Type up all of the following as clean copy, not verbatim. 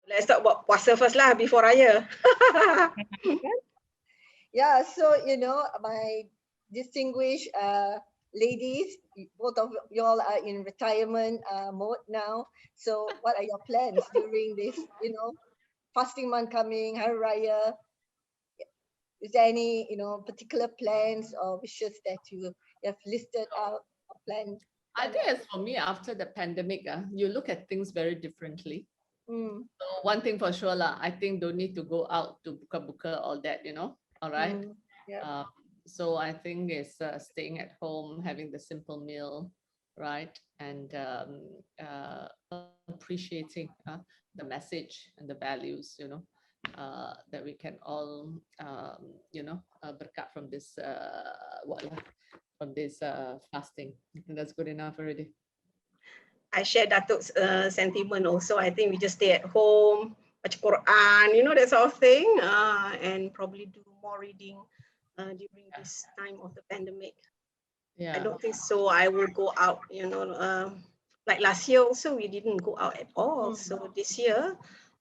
Let's talk about puasa first lah before Raya. Yeah, so my distinguished ladies, both of y'all are in retirement mode now. So what are your plans during this, fasting month coming, Hari Raya? Is there any, particular plans or wishes that you have listed out or planned? I think as for me, after the pandemic, you look at things very differently. So one thing for sure, I think don't need to go out to buka-buka, all that, all right? Yeah. So I think it's staying at home, having the simple meal, right? And appreciating the message and the values, that we can all, berkat from this, from this fasting. I think that's good enough already. I share Dato's sentiment also. I think we just stay at home, baca Quran, that sort of thing, and probably do more reading during this time of the pandemic. Yeah. I don't think so. I will go out, like last year also, we didn't go out at all. So this year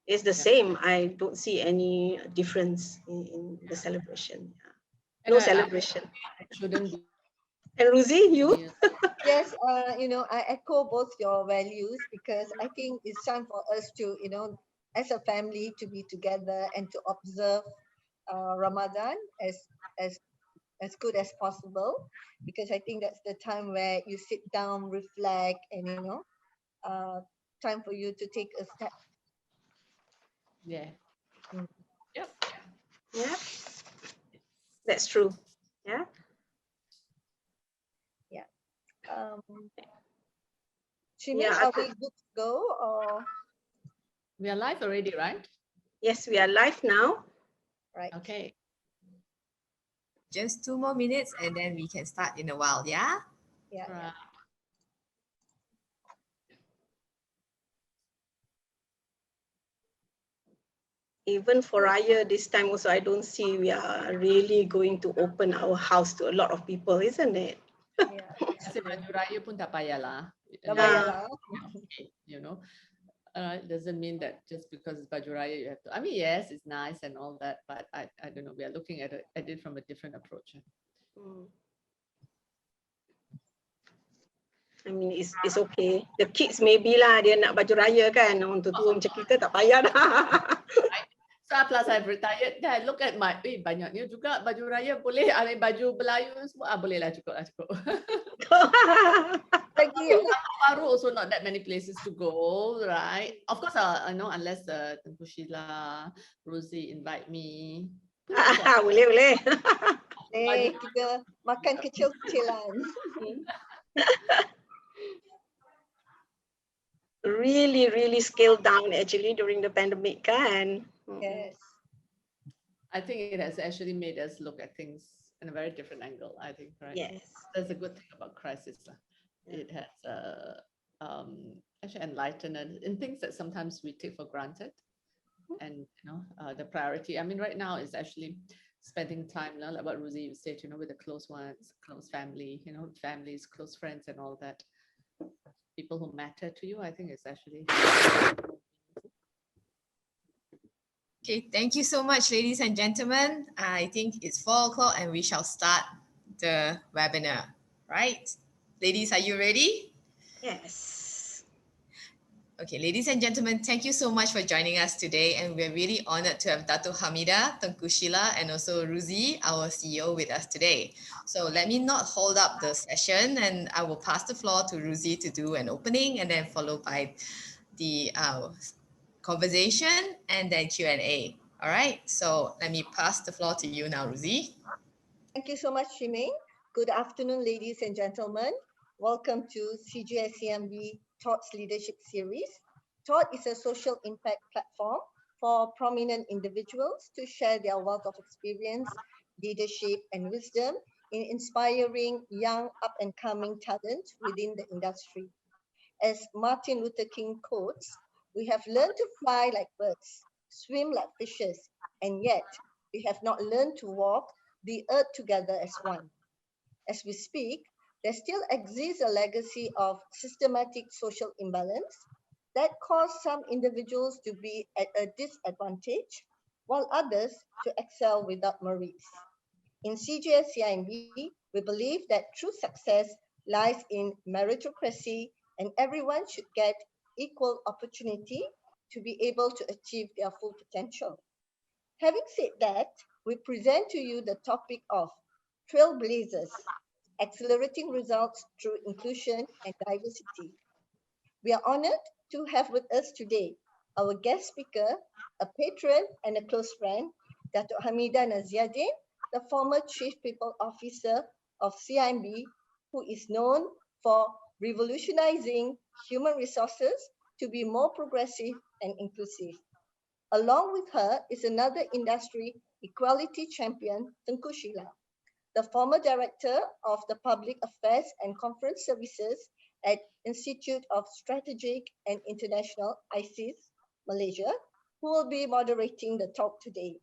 is the same. I don't see any difference in the celebration. No celebration. Shouldn't be. And Ruzi, you? Yes, I echo both your values because I think it's time for us to, as a family, to be together and to observe Ramadan as good as possible, because I think that's the time where you sit down, reflect, and time for you to take a step. Yeah. Yep. Yeah, that's true. Yeah. Shimi, are we good to go or? We are live already, right? Yes, we are live now. Right. Okay. Just 2 more minutes and then we can start in a while, yeah? Yeah. Right. Even for Raya this time also, I don't see we are really going to open our house to a lot of people, isn't it? Yeah. Kasi baju raya pun tak payahlah. Tak payahlah. Doesn't mean that just because it's baju raya you have to. I mean, yes, it's nice and all that, but I don't know. We are looking at it from a different approach. I mean, it's okay. The kids maybe lah, dia nak baju raya kan. Untuk tua macam kita tak payah dah. So plus I've retired, then I look at my, banyaknya juga baju raya boleh, baju Melayu semua, boleh lah cukup. Baru also not that many places to go, right? Of course, I know unless Tengku Sheila, Ruzi invite me. Boleh. Kita makan kecil-kecilan. Really scaled down actually during the pandemic kan. Yes. I think it has actually made us look at things in a very different angle, I think, right? Yes. That's a good thing about crisis. It has actually enlightened us in things that sometimes we take for granted. And the priority, I mean, right now is actually spending time, like what Ruzi you said, with the close ones, close family, families, close friends and all that. People who matter to you, I think it's actually. Okay, thank you so much, ladies and gentlemen. I think it's 4 o'clock and we shall start the webinar, right? Ladies, are you ready? Yes. Okay, ladies and gentlemen, thank you so much for joining us today. And we're really honored to have Dato Hamidah, Tengku Sheila, and also Ruzi, our CEO, with us today. So let me not hold up the session, and I will pass the floor to Ruzi to do an opening and then followed by the conversation and then Q&A. All right, so let me pass the floor to you now, Ruzi. Thank you so much, Shimei. Good afternoon, ladies and gentlemen. Welcome to CGS-CIMB Thoughts Leadership Series. Thought is a social impact platform for prominent individuals to share their wealth of experience, leadership, and wisdom in inspiring young up-and-coming talent within the industry. As Martin Luther King quotes, we have learned to fly like birds, swim like fishes, and yet we have not learned to walk the earth together as one. As we speak, there still exists a legacy of systematic social imbalance, that cause some individuals to be at a disadvantage, while others to excel without merits. In CGS-CIMB, we believe that true success lies in meritocracy and everyone should get equal opportunity to be able to achieve their full potential. Having said that, we present to you the topic of Trailblazers, accelerating results through inclusion and diversity. We are honored to have with us today our guest speaker, a patron and a close friend, Dato Hamidah Naziadin, the former Chief People Officer of CIMB, who is known for revolutionizing human resources to be more progressive and inclusive. Along with her is another industry equality champion, Tengku Sheila, the former director of the Public Affairs and Conference Services at Institute of Strategic and International ISIS, Malaysia, who will be moderating the talk today.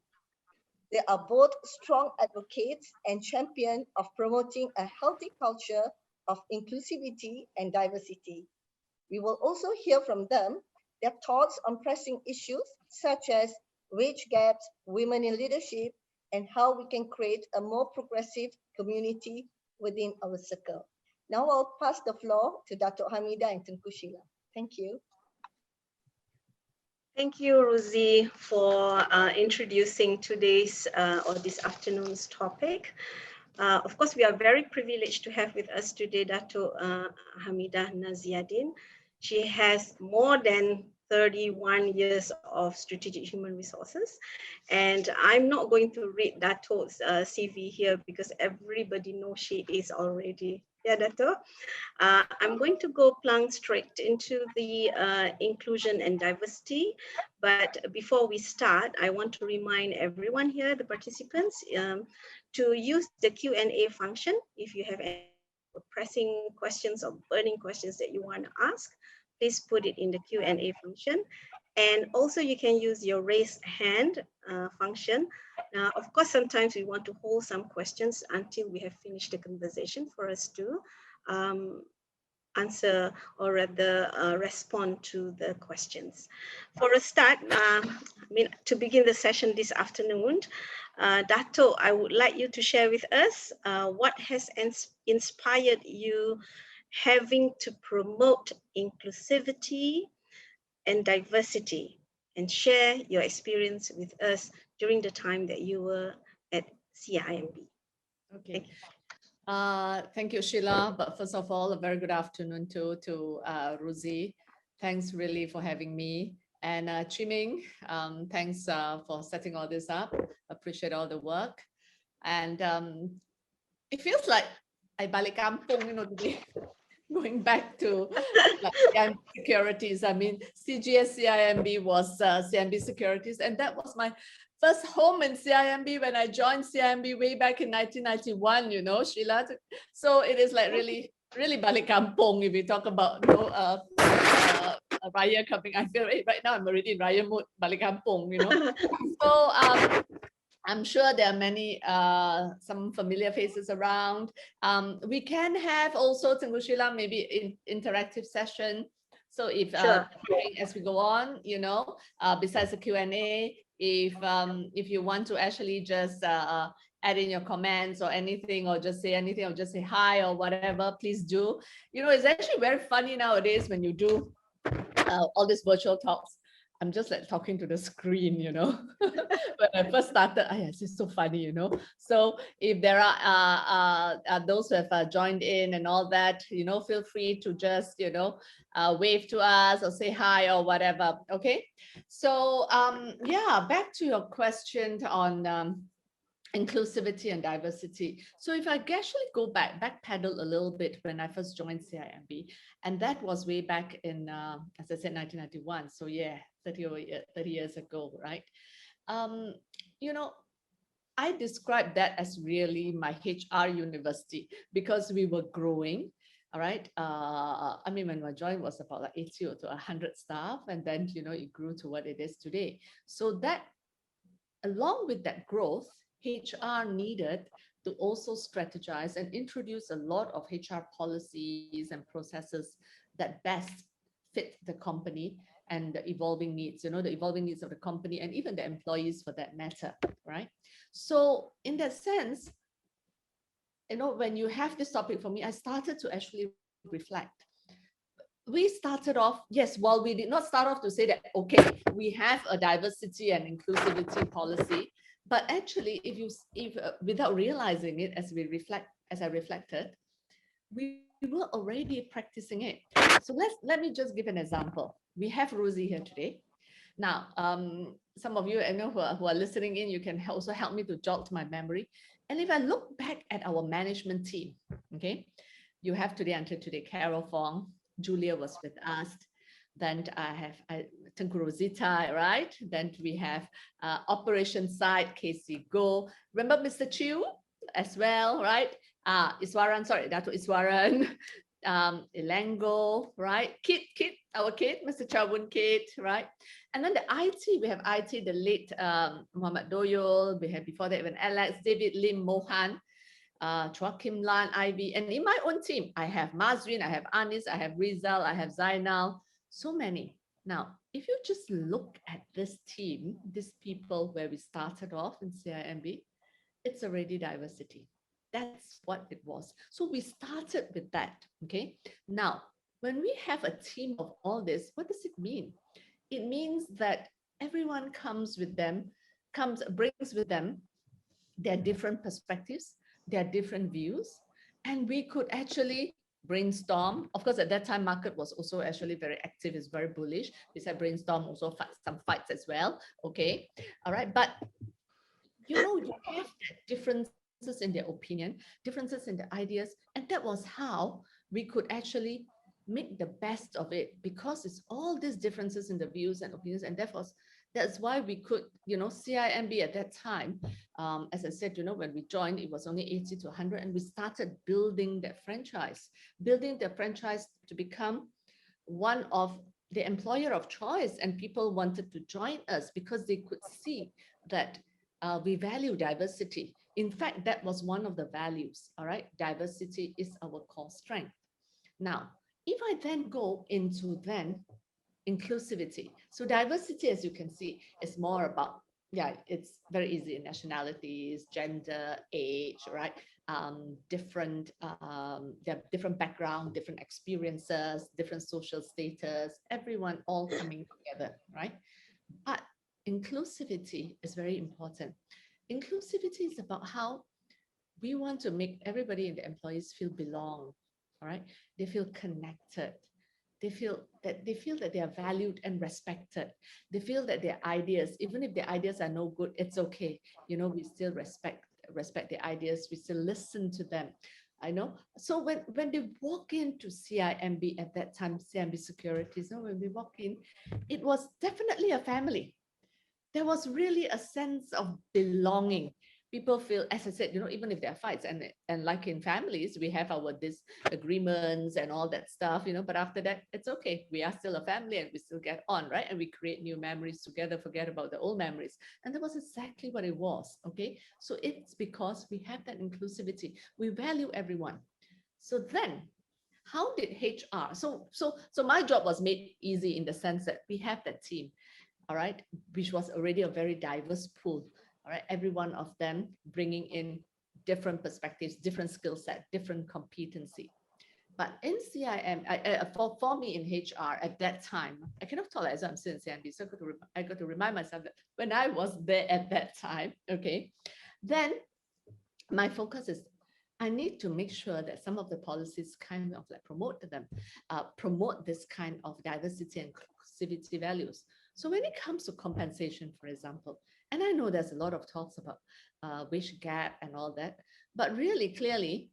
They are both strong advocates and champions of promoting a healthy culture of inclusivity and diversity. We will also hear from them their thoughts on pressing issues such as wage gaps, women in leadership, and how we can create a more progressive community within our circle. Now I'll pass the floor to Dato Hamidah and Tengku Sheila. Thank you. Thank you, Ruzi, for introducing today's or this afternoon's topic. Of course, we are very privileged to have with us today Dato Hamidah Naziadin. She has more than 31 years of strategic human resources. And I'm not going to read Dato's CV here because everybody knows she is already. Yeah, Dato. I'm going to go plunge straight into the inclusion and diversity. But before we start, I want to remind everyone here, the participants, to use the Q&A function if you have any pressing questions or burning questions that you want to ask. Please put it in the Q&A function. And also you can use your raise hand function. Now, of course, sometimes we want to hold some questions until we have finished the conversation for us to answer or rather respond to the questions. For a start, to begin the session this afternoon, Dato, I would like you to share with us what has inspired you having to promote inclusivity and diversity, and share your experience with us during the time that you were at CIMB. Okay. Thank you, Sheila. But first of all, a very good afternoon to Ruzi. Thanks really for having me. And Chiming, thanks for setting all this up. Appreciate all the work. And it feels like I balik kampung, today. Going back to like, Securities. I mean, CGS-CIMB was CIMB Securities, and that was my first home in CIMB when I joined CIMB way back in 1991, Sheila. So it is like really balik kampung if we talk about Raya coming. I feel right now I'm already in Raya mode, balik kampung, So I'm sure there are many, some familiar faces around. We can have also, Tengku Sheila, maybe interactive session. So if Sure. as we go on, besides the Q&A, if you want to actually just add in your comments or anything, or just say anything, or just say hi or whatever, please do. It's actually very funny nowadays when you do all these virtual talks. I'm just like talking to the screen, When I first started, this is so funny, So if there are those who have joined in and all that, feel free to just, wave to us or say hi or whatever. Okay. So yeah, back to your question on inclusivity and diversity. So if I actually go backpedal a little bit when I first joined CIMB, and that was way back in, as I said, 1991. So yeah, 30 years ago, right? I describe that as really my HR university because we were growing. All right. When I joined was about like 80 to 100 staff, and then it grew to what it is today. So that, along with that growth, HR needed to also strategize and introduce a lot of HR policies and processes that best fit the company and the evolving needs, the evolving needs of the company and even the employees for that matter, right? So in that sense, when you have this topic for me, I started to actually reflect. We started off, yes, while we did not start off to say that, okay, we have a diversity and inclusivity policy, but actually, if without realizing it, as I reflected, we were already practicing it. So let me just give an example. We have Ruzi here today. Now, some of you I know who are listening in, you can also help me to jog my memory. And if I look back at our management team, okay, you have today until today, Carol Fong, Julia was with us. Then I have Tengku Rosita, right? Then we have operation side, Casey Go. Remember Mr. Chiu as well, right? Iswaran, sorry, Dato Iswaran, Elango, right? Kit, our kid, Mr. Chawun Kit, right? And then the IT, we have IT, the late Muhammad Doyol, we had before that even Alex, David Lim, Mohan, Chua Kim Lan, Ivy, and in my own team, I have Mazwin, I have Anis, I have Rizal, I have Zainal, so many. Now, if you just look at this team, these people where we started off in CIMB, it's already diversity. That's what it was. So we started with that, okay? Now, when we have a team of all this, what does it mean? It means that everyone brings with them their different perspectives, their different views, and we could actually brainstorm. Of course, at that time, market was also actually very active, it's very bullish. We said brainstorm, also some fights as well, okay? All right, but you have differences in their opinion, differences in the ideas, and that was how we could actually make the best of it, because it's all these differences in the views and opinions, and therefore that's why we could, CIMB at that time, as I said, when we joined, it was only 80 to 100, and we started building the franchise to become one of the employer of choice, and people wanted to join us because they could see that we value diversity. In fact, that was one of the values, all right? Diversity is our core strength. Now, if I then go into inclusivity. So diversity, as you can see, is more about, it's very easy in nationalities, gender, age, right? Different background, different experiences, different social status, everyone all coming together, right? But inclusivity is very important. Inclusivity is about how we want to make everybody in the employees feel belong, all right? They feel connected. They feel that they are valued and respected. They feel that their ideas, even if their ideas are no good, it's okay. We still respect the ideas. We still listen to them. I know. So when they walk into CIMB at that time, CIMB Securities, when we walk in, it was definitely a family. There was really a sense of belonging. People feel, as I said, even if there are fights, and like in families, we have our disagreements and all that stuff, but after that, it's okay. We are still a family and we still get on, right? And we create new memories together, forget about the old memories. And that was exactly what it was, okay? So it's because we have that inclusivity. We value everyone. So then, how did HR? So my job was made easy in the sense that we have that team, all right, which was already a very diverse pool, all right, every one of them bringing in different perspectives, different skill set, different competency. But in CIM, for me in HR at that time, I cannot tell as I'm still in CIMB, so I got to remind myself that when I was there at that time, okay, then my focus is I need to make sure that some of the policies kind of like promote this kind of diversity and inclusivity values. So when it comes to compensation, for example, and I know there's a lot of talks about wage gap and all that, but really clearly,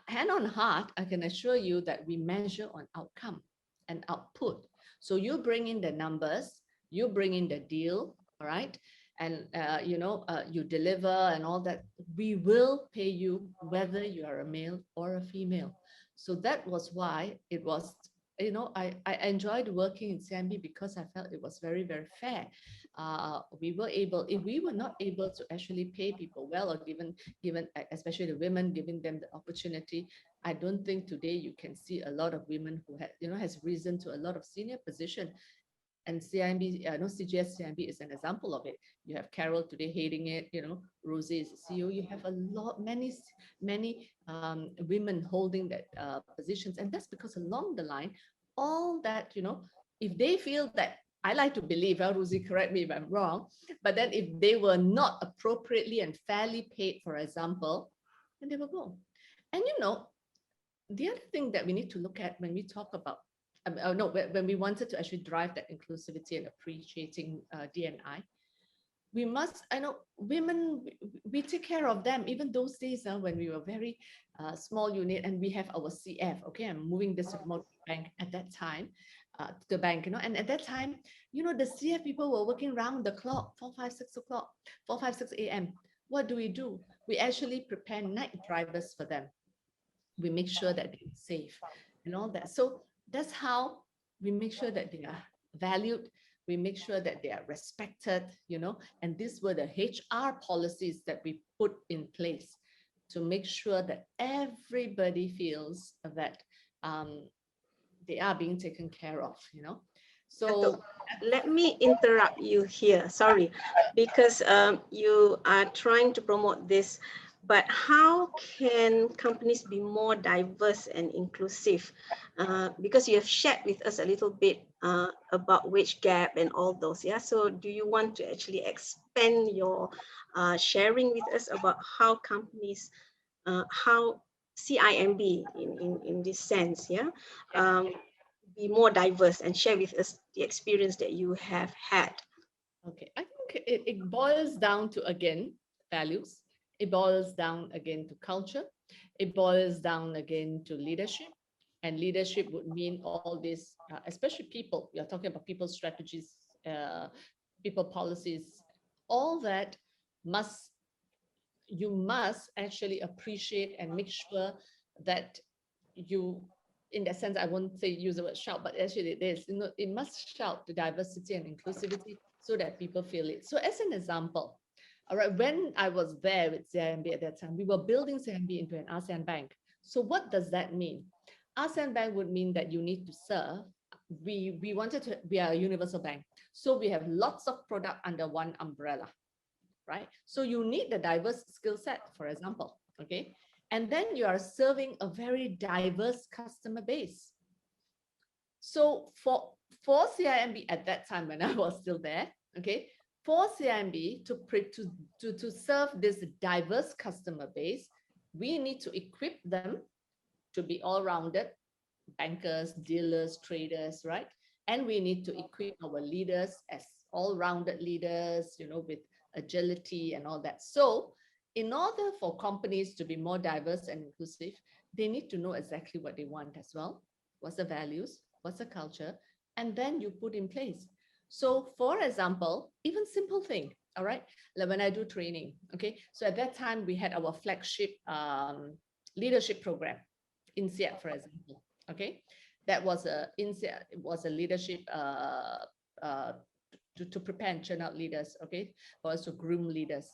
hand on heart, I can assure you that we measure on outcome and output. So you bring in the numbers, you bring in the deal, all right? And you deliver and all that, we will pay you whether you are a male or a female. So that was why it was I enjoyed working in CIMB because I felt it was very, very fair. If we were not able to actually pay people well, or given especially the women, giving them the opportunity, I don't think today you can see a lot of women who has risen to a lot of senior position. And CIMB, CGS-CIMB is an example of it. You have Carol today heading it, Ruzi is the CEO. You have many women holding that positions. And that's because along the line, all that, if they feel that, I like to believe, Ruzi, correct me if I'm wrong, but then if they were not appropriately and fairly paid, for example, then they will go. And the other thing that we need to look at when we talk about when we wanted to actually drive that inclusivity and appreciating D&I, we must, I know women, we take care of them. Even those days when we were very small unit and we have our CF, okay, I'm moving this to the bank at that time, to the bank, and at that time, the CF people were working round the clock, 4, 5, 6 o'clock, 4, 5, 6 a.m. What do? We actually prepare night drivers for them. We make sure that they're safe and all that. So that's how we make sure that they are valued. We make sure that they are respected, and these were the HR policies that we put in place to make sure that everybody feels that they are being taken care of, So let me interrupt you here, sorry, because you are trying to promote this, but how can companies be more diverse and inclusive? Because you have shared with us a little bit about wage gap and all those, yeah? So do you want to actually expand your sharing with us about how companies, how CIMB in this sense, yeah? Be more diverse and share with us the experience that you have had. Okay, I think it boils down to, again, values. It boils down again to culture. It boils down again to leadership. And leadership would mean all this, especially people. You're talking about people strategies, people policies, all that you must actually appreciate and make sure that you, in that sense, I won't say use the word shout, but actually it is, it must shout the diversity and inclusivity so that people feel it. So as an example, all right, when I was there with CIMB at that time, we were building CIMB into an ASEAN bank. So what does that mean? ASEAN bank would mean that you need to serve. We are a universal bank. So we have lots of product under one umbrella, right? So you need the diverse skill set, for example, okay? And then you are serving a very diverse customer base. So for CIMB at that time, when I was still there, okay, for CIMB to serve this diverse customer base, we need to equip them to be all-rounded bankers, dealers, traders, right? And we need to equip our leaders as all-rounded leaders, with agility and all that. So in order for companies to be more diverse and inclusive, they need to know exactly what they want as well. What's the values? What's the culture? And then you put in place. So for example, even simple thing, all right? Like when I do training, okay? So at that time, we had our flagship leadership program, INSEAD, for example, okay? That was INSEAD, it was a leadership to prepare and churn out leaders, okay? For us to groom leaders.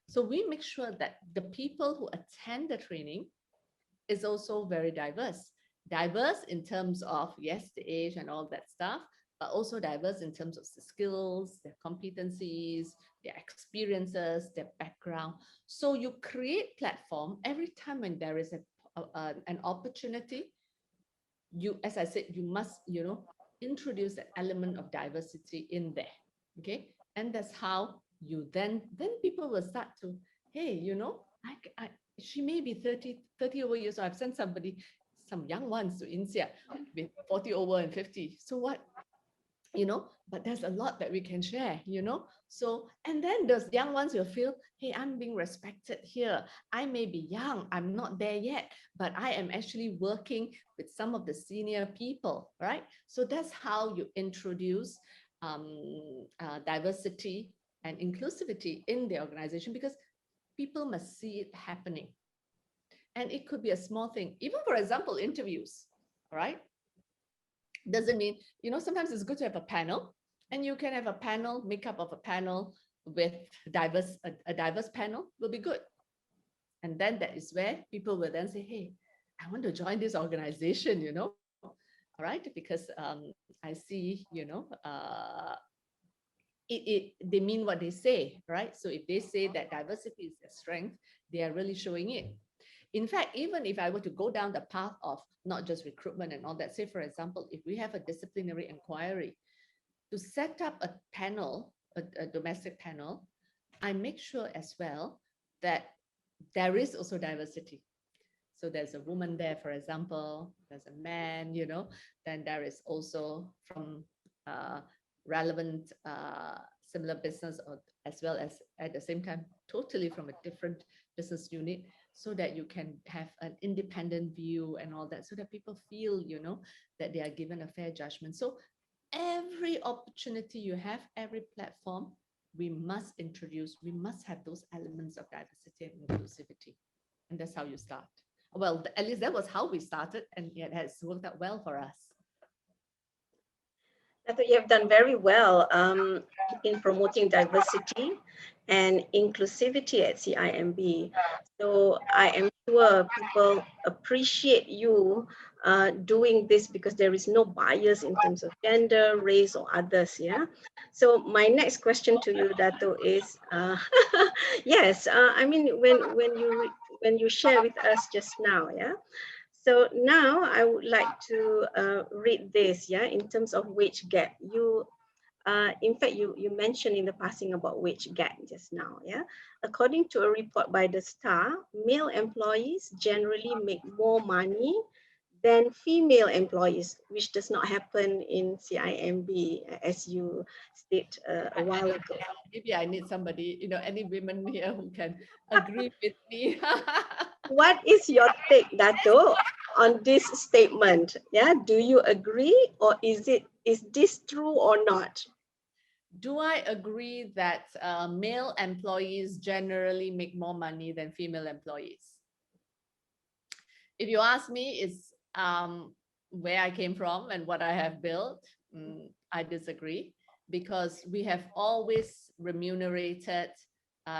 So we make sure that the people who attend the training is also very diverse. Diverse in terms of, yes, the age and all that stuff, but also diverse in terms of the skills, their competencies, their experiences, their background. So you create platform every time when there is an opportunity. You, as I said, you must, introduce an element of diversity in there, okay? And that's how you then people will start to, hey, she may be 30 over years. So I've sent some young ones to INSEAD with 40 over and 50. So what? But there's a lot that we can share, So, and then those young ones will feel, hey, I'm being respected here. I may be young, I'm not there yet, but I am actually working with some of the senior people, right? So that's how you introduce diversity and inclusivity in the organization, because people must see it happening. And it could be a small thing, even for example, interviews, right? Doesn't mean, sometimes it's good to have a panel, and you can have a panel, makeup of a panel with a diverse panel will be good. And then that is where people will then say, hey, I want to join this organization, all right? Because I see, they mean what they say, right? So if they say that diversity is their strength, they are really showing it. In fact, even if I were to go down the path of not just recruitment and all that, say, for example, if we have a disciplinary inquiry, to set up a panel, a domestic panel, I make sure as well that there is also diversity. So there's a woman there, for example, there's a man, then there is also from relevant similar business, or as well as at the same time totally from a different business unit, so that you can have an independent view and all that, so that people feel that they are given a fair judgment. So every opportunity you have, every platform, we must have those elements of diversity and inclusivity, and that's how you start. Well, at least that was how we started, and it has worked out well for us. Dato, you have done very well in promoting diversity and inclusivity at CIMB. So I am sure people appreciate you doing this, because there is no bias in terms of gender, race, or others. Yeah. So my next question to you, Dato, is yes. I mean, when you share with us just now, yeah. So now I would like to read this, yeah, in terms of wage gap. In fact, you mentioned in the passing about wage gap just now, yeah. According to a report by the Star, male employees generally make more money than female employees, which does not happen in CIMB, as you stated a while ago. Maybe I need somebody, any women here who can agree with me. What is your take, Dato, on this statement? Yeah, do you agree, or is this true or not? Do I agree that male employees generally make more money than female employees? If you ask me, it's where I came from and what I have built, I disagree, because we have always remunerated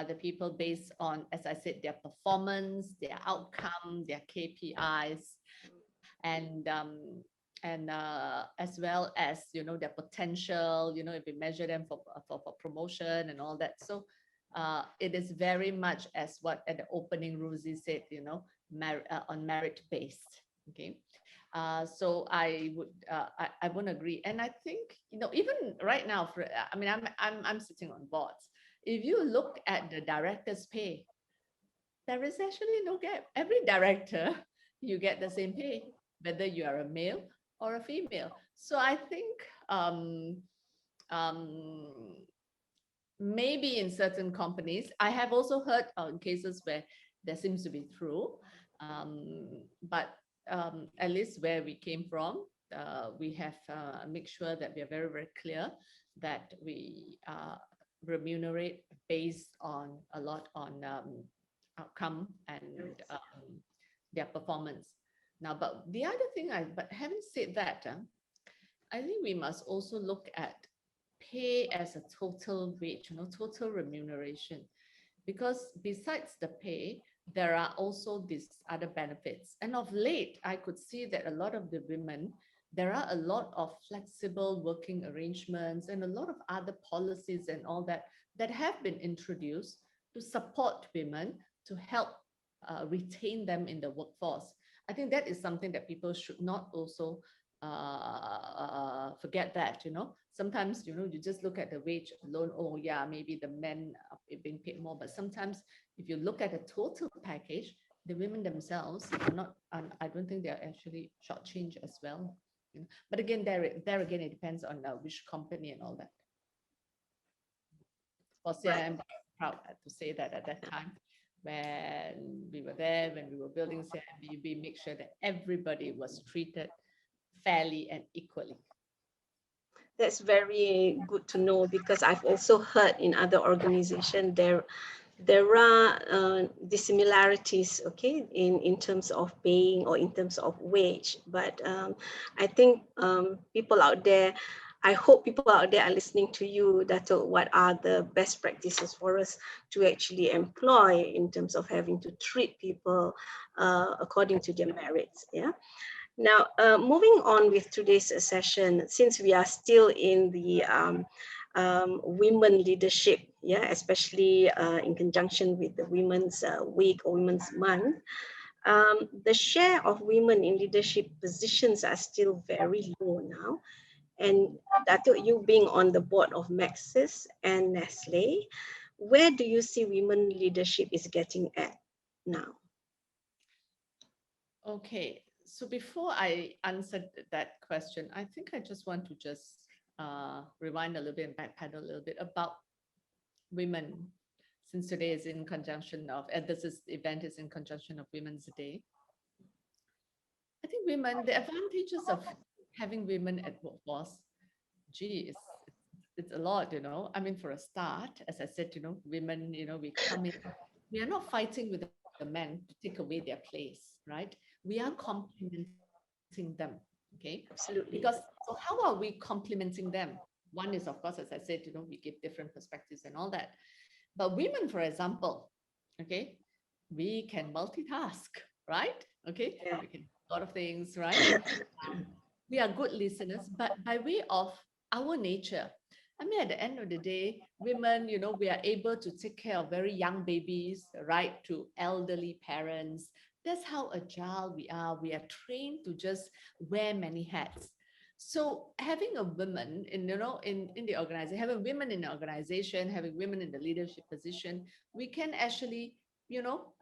the people based on, as I said, their performance, their outcome, their KPIs, and as well as their potential, if we measure them for promotion and all that. So it is very much as what at the opening Ruzi said, on merit based. Okay. So I won't agree. And I think, even right now, I'm sitting on boards. If you look at the director's pay, there is actually no gap. Every director, you get the same pay, whether you are a male or a female. So I think maybe in certain companies, I have also heard in cases where there seems to be true, but at least where we came from, we have make sure that we are very, very clear that we remunerate based on a lot on outcome and their performance. Now, but the other thing, but having said that, I think we must also look at pay as a total wage, total remuneration, because besides the pay, there are also these other benefits. And of late, I could see that a lot of the women, there are a lot of flexible working arrangements and a lot of other policies and all that have been introduced to support women, to help retain them in the workforce. I think that is something that people should not also forget that, sometimes, you just look at the wage alone. Oh yeah, maybe the men are being paid more, but sometimes if you look at the total package, the women themselves are not, I don't think they're actually shortchanged as well. But again, there again, it depends on which company and all that. For CIMB, I'm proud to say that at that time, when we were there, when we were building CIMB, we make sure that everybody was treated fairly and equally. That's very good to know, because I've also heard in other organizations there are dissimilarities, okay, in terms of paying or in terms of wage. But I think people out there, I hope people out there are listening to you, Dato, what are the best practices for us to actually employ in terms of having to treat people according to their merits, yeah? Now, moving on with today's session, since we are still in the women leadership, yeah, especially in conjunction with the Women's Week or Women's Month, the share of women in leadership positions are still very low now. And Dato, you being on the board of Maxis and Nestle, where do you see women leadership is getting at now? Okay, so before I answer that question, I think I just want to just rewind a little bit and backpedal a little bit about women, since today is in conjunction of, and event is in conjunction of Women's Day. I think women, the advantages of having women at workforce, gee, it's a lot, you know. I mean, for a start, as I said, you know, women, you know, we come in, we are not fighting with the men to take away their place, right? We are complementing them, okay? Absolutely. Because, so how are we complementing them? One is, of course, as I said, you know, we give different perspectives and all that. But women, for example, okay, we can multitask, right? Okay, Yeah. we can do a lot of things, right? We are good listeners, but by way of our nature, I mean, at the end of the day, women, you know, we are able to take care of very young babies, right, to elderly parents. That's how agile we are. We are trained to just wear many hats. So having a woman in, you know, in the organization, having women in the organization, having women in the leadership position, we can actually, you know,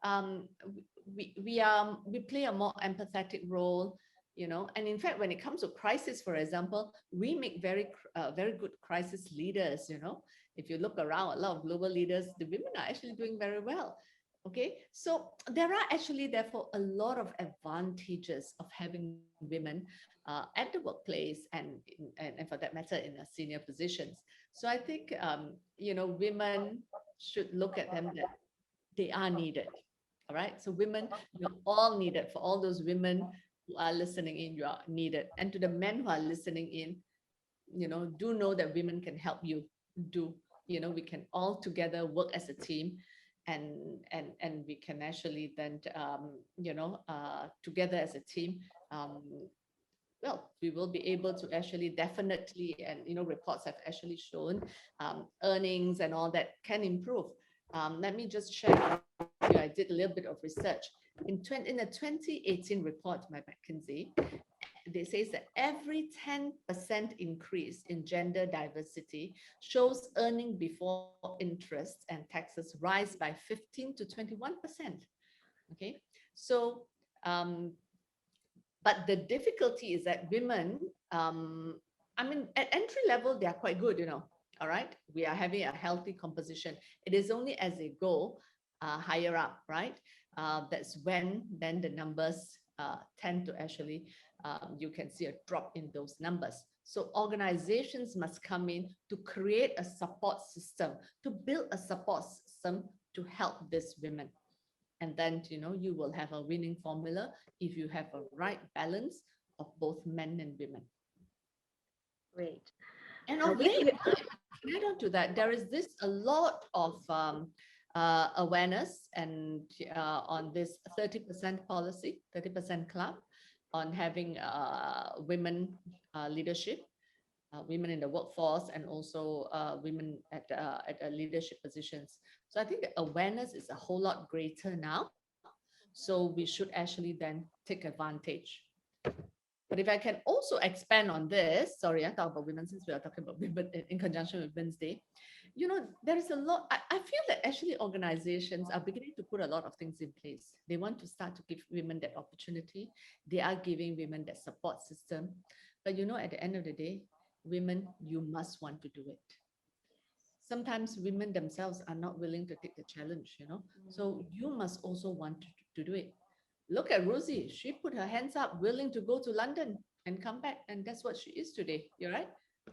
we play a more empathetic role, you know. And in fact, when it comes to crisis, for example, we make very good crisis leaders, you know. If you look around, a lot of global leaders, the women are actually doing very well. Okay, so there are actually therefore a lot of advantages of having women at the workplace and for that matter in senior positions. So I think you know, women should look at them that they are needed. All right, so women, you're all needed. For all those women who are listening in, you are needed. And to the men who are listening in, you know, do know that women can help you. Do, you know, we can all together work as a team, and we can actually then you know, together as a team, well, we will be able to actually definitely, and you know, reports have actually shown earnings and all that can improve. Let me just share with you, I did a little bit of research. In the 2018 report by McKinsey, they says that every 10% increase in gender diversity shows earning before interest and taxes rise by 15 to 21%. Okay, so but the difficulty is that women, I mean, at entry level, they are quite good, you know. All right, we are having a healthy composition. It is only as they go higher up, right? That's when then the numbers tend to actually, you can see a drop in those numbers. So organizations must come in to create a support system, to build a support system to help these women. And then, you know, you will have a winning formula if you have a right balance of both men and women. Great. And of late, can add on to that, there is this a lot of awareness and on this 30% policy, 30% club, on having women leadership, women in the workforce, and also women at leadership positions. So I think the awareness is a whole lot greater now. So we should actually then take advantage. But if I can also expand on this, sorry, I talk about women since we are talking about women in conjunction with Women's Day. You know, there is a lot, I feel that actually organizations are beginning to put a lot of things in place. They want to start to give women that opportunity. They are giving women that support system. But you know, at the end of the day, women, you must want to do it. Sometimes women themselves are not willing to take the challenge, you know. So you must also want to do it. Look at Ruzi. She put her hands up, willing to go to London and come back. And that's what she is today. You're right.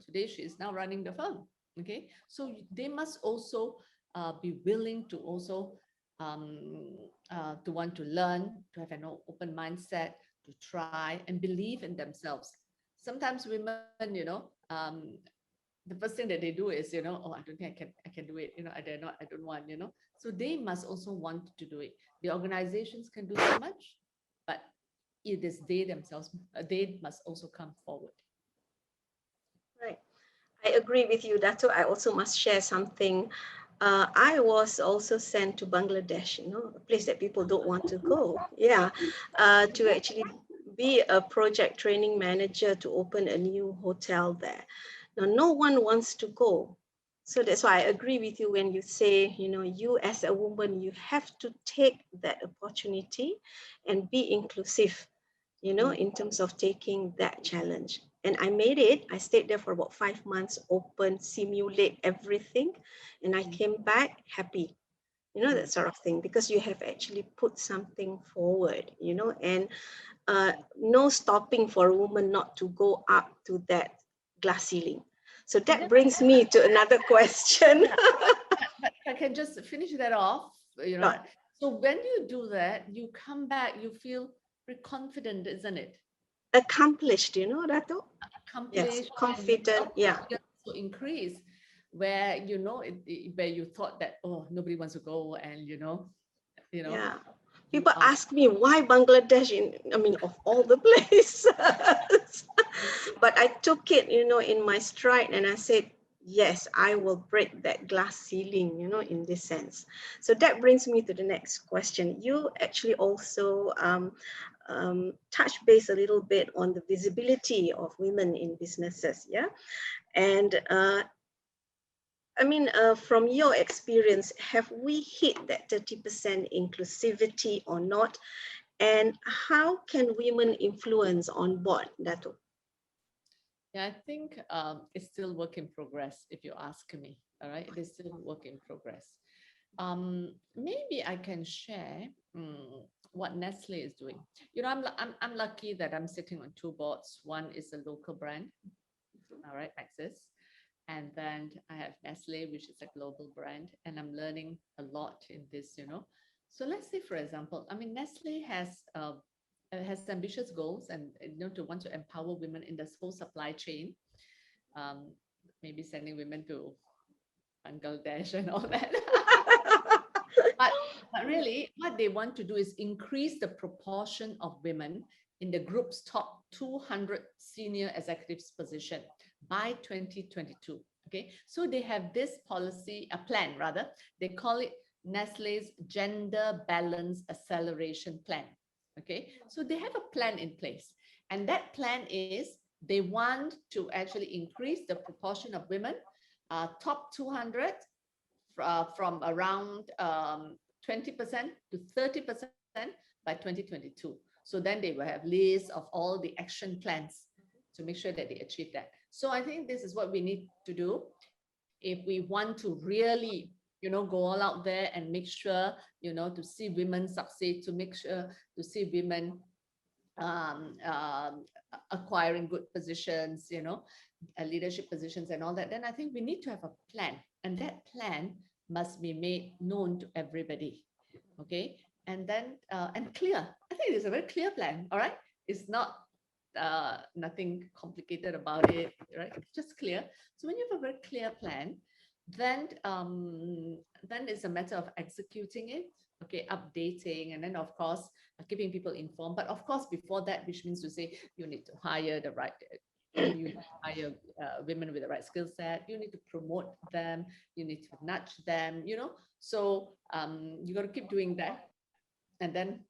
Today, she is now running the firm. Okay. So they must also be willing to also to want to learn, to have an open mindset, to try and believe in themselves. Sometimes women, the first thing that they do is, oh, I don't think I can do it. I dare not, I don't want, So they must also want to do it. The organizations can do so much, but it is they themselves, they must also come forward. Right. I agree with you, Dato. I also must share something. I was also sent to Bangladesh, a place that people don't want to go. Yeah, to actually be a project training manager to open a new hotel there. Now, no one wants to go. So that's why I agree with you when you say, you as a woman, you have to take that opportunity and be inclusive, in terms of taking that challenge. And I made it. I stayed there for about 5 months, open, simulate everything. And I came back happy, that sort of thing, because you have actually put something forward, and no stopping for a woman not to go up to that glass ceiling. So that brings me to another question. But I can just finish that off, Right. So when you do that, you come back, you feel very confident, isn't it? Accomplished, Dato? Accomplished, Yes, confident, yeah. So increase where, where you thought that, oh, nobody wants to go, and Yeah. People ask me why Bangladesh, of all the places. But I took it, in my stride, and I said, yes, I will break that glass ceiling, in this sense. So that brings me to the next question. You actually also touch base a little bit on the visibility of women in businesses, yeah? And from your experience, have we hit that 30% inclusivity or not? And how can women influence on board, Dato? Yeah, I think it's still work in progress, if you ask me. All right, it is still work in progress. Maybe I can share what Nestle is doing. I'm lucky that I'm sitting on 2 boards. One is a local brand, all right, Maxis. And then I have Nestle, which is a global brand, and I'm learning a lot in this, So let's say, for example, Nestle has ambitious goals, and to want to empower women in this whole supply chain, maybe sending women to Bangladesh and all that. but really, what they want to do is increase the proportion of women in the group's top 200 senior executives position by 2022. Okay, so they have this policy, a plan rather, they call it Nestle's Gender Balance Acceleration Plan. Okay, so they have a plan in place, and that plan is they want to actually increase the proportion of women, top 200, from around 20% to 30% by 2022. So then they will have lists of all the action plans to make sure that they achieve that. So I think this is what we need to do if we want to really, go all out there and make sure, to see women succeed, to make sure to see women acquiring good positions, leadership positions and all that, then I think we need to have a plan, and that plan must be made known to everybody. Okay, and then and clear. I think it's a very clear plan. All right, it's not nothing complicated about it, right? It's just clear. So when you have a very clear plan, then it's a matter of executing it, okay, updating, and then of course keeping people informed. But of course, before that, which means to say you need to hire the right, you hire women with the right skill set, you need to promote them, you need to nudge them, so you got to keep doing that, and then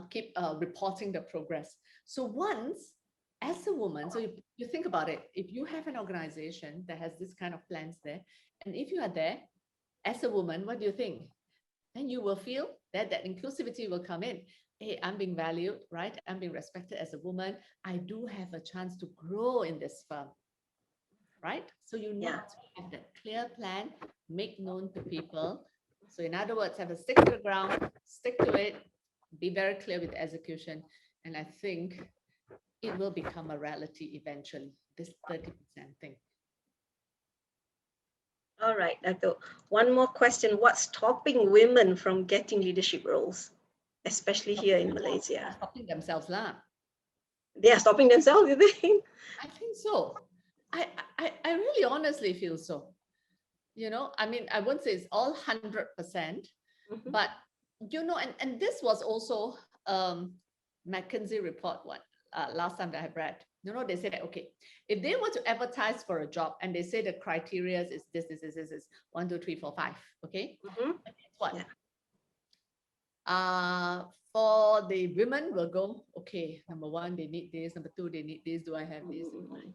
keep reporting the progress. So once, as a woman, so you think about it, if you have an organization that has this kind of plans there, and if you are there as a woman, what do you think? Then you will feel that inclusivity will come in. Hey, I'm being valued, right? I'm being respected as a woman. I do have a chance to grow in this firm, right? So you need to have that clear plan, make known to people. So in other words, have a stick to the ground, stick to it, be very clear with execution. And I think it will become a reality eventually, this 30% thing. All right, Dato. One more question. What's stopping women from getting leadership roles, especially here in Malaysia? Stopping themselves lah. They are stopping themselves, you think? I think so. I really honestly feel so. You know, I mean, I won't say it's all 100%, but you know, and this was also McKinsey report one last time that I read. You know, they said that okay, if they were to advertise for a job and they say the criteria is this 1, 2, 3, 4, 5. Okay, and guess what? Yeah. For the women will go, okay, number 1, they need this, number 2, they need this, do I have this?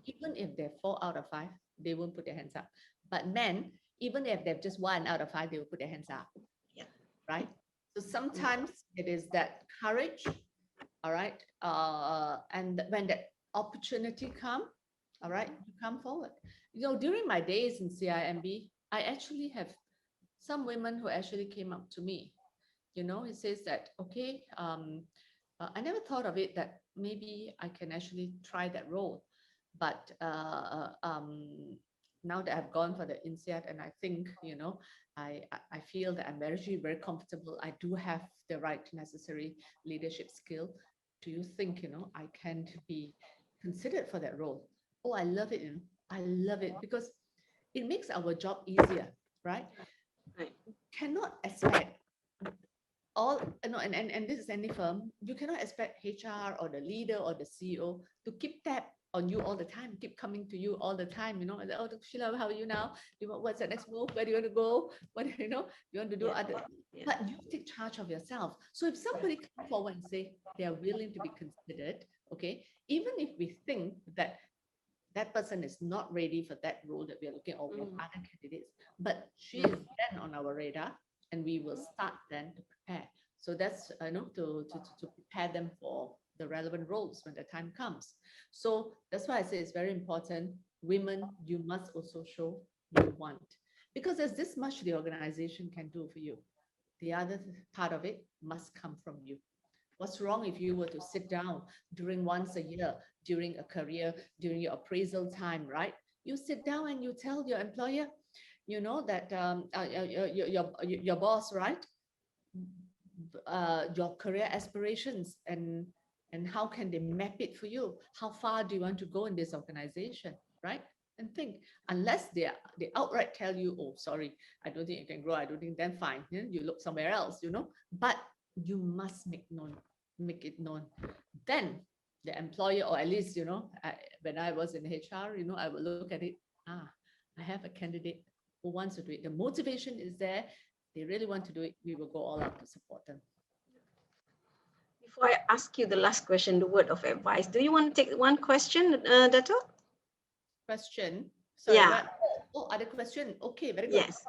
Even if they're 4 out of 5, they won't put their hands up. But men, even if they're just 1 out of 5, they will put their hands up. Yeah. Right? So sometimes it is that courage, all right? And when that opportunity come, all right, you come forward. You know, during my days in CIMB, I actually have some women who actually came up to me. You know, it says that, okay, I never thought of it that maybe I can actually try that role. But now that I've gone for the INSEAD, and I think, you know, I feel that I'm very comfortable. I do have the right necessary leadership skill. Do you think, you know, I can be considered for that role? Oh, I love it. You know? I love it because it makes our job easier, right? Right. Cannot expect all, you know, and this is any firm, you cannot expect HR or the leader or the CEO to keep tab on you all the time, keep coming to you all the time, you know, and, oh, Sheila, how are you now? What's the next move? Where do you want to go? What, you know, you want to do other, but you take charge of yourself. So if somebody come forward and say they are willing to be considered, okay, even if we think that that person is not ready for that role that we are looking, or we have other candidates, but she is then on our radar, and we will start then to prepare. So that's, you know, to prepare them for the relevant roles when the time comes. So that's why I say it's very important. Women, you must also show you want, because there's this much the organization can do for you. The other part of it must come from you. What's wrong if you were to sit down during once a year, during a career, during your appraisal time, right? You sit down and you tell your employer, you know, that your boss, right? Your career aspirations, and how can they map it for you? How far do you want to go in this organization, right? And think, unless they outright tell you, oh, sorry, I don't think you can grow, I don't think, then fine, you look somewhere else, you know. But you must make it known. Then the employer, or at least, you know, when I was in HR, you know, I would look at it, I have a candidate who wants to do it. The motivation is there. They really want to do it. We will go all out to support them. Before I ask you the last question, the word of advice, do you want to take one question, Dato? Question? Sorry, Yeah. what? Oh, other question. Okay, very good. Yes.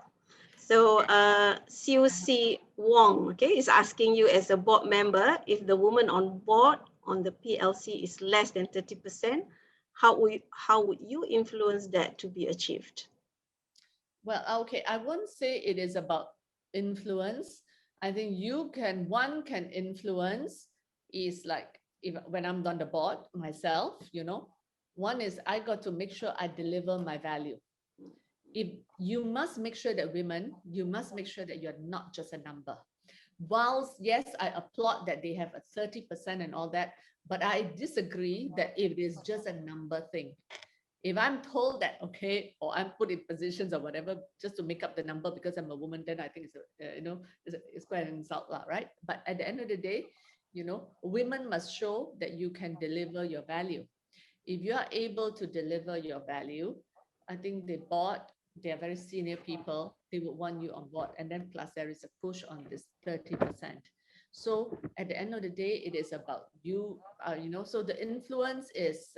So COC Wong, okay, is asking you as a board member, if the woman on board on the PLC is less than 30%, how would you influence that to be achieved? Well, okay, I won't say it is about influence. I think one can influence is like, if when I'm on the board myself, you know, one is I got to make sure I deliver my value. If you must make sure that women, you must make sure that you're not just a number. Whilst, yes, I applaud that they have a 30% and all that, but I disagree that it is just a number thing. If I'm told that, okay, or I'm put in positions or whatever, just to make up the number because I'm a woman, then I think it's, you know, it's quite an insult, right? But at the end of the day, you know, women must show that you can deliver your value. If you are able to deliver your value, I think the board, they are very senior people, they would want you on board. And then plus there is a push on this 30%. So at the end of the day, it is about you, you know, so the influence is,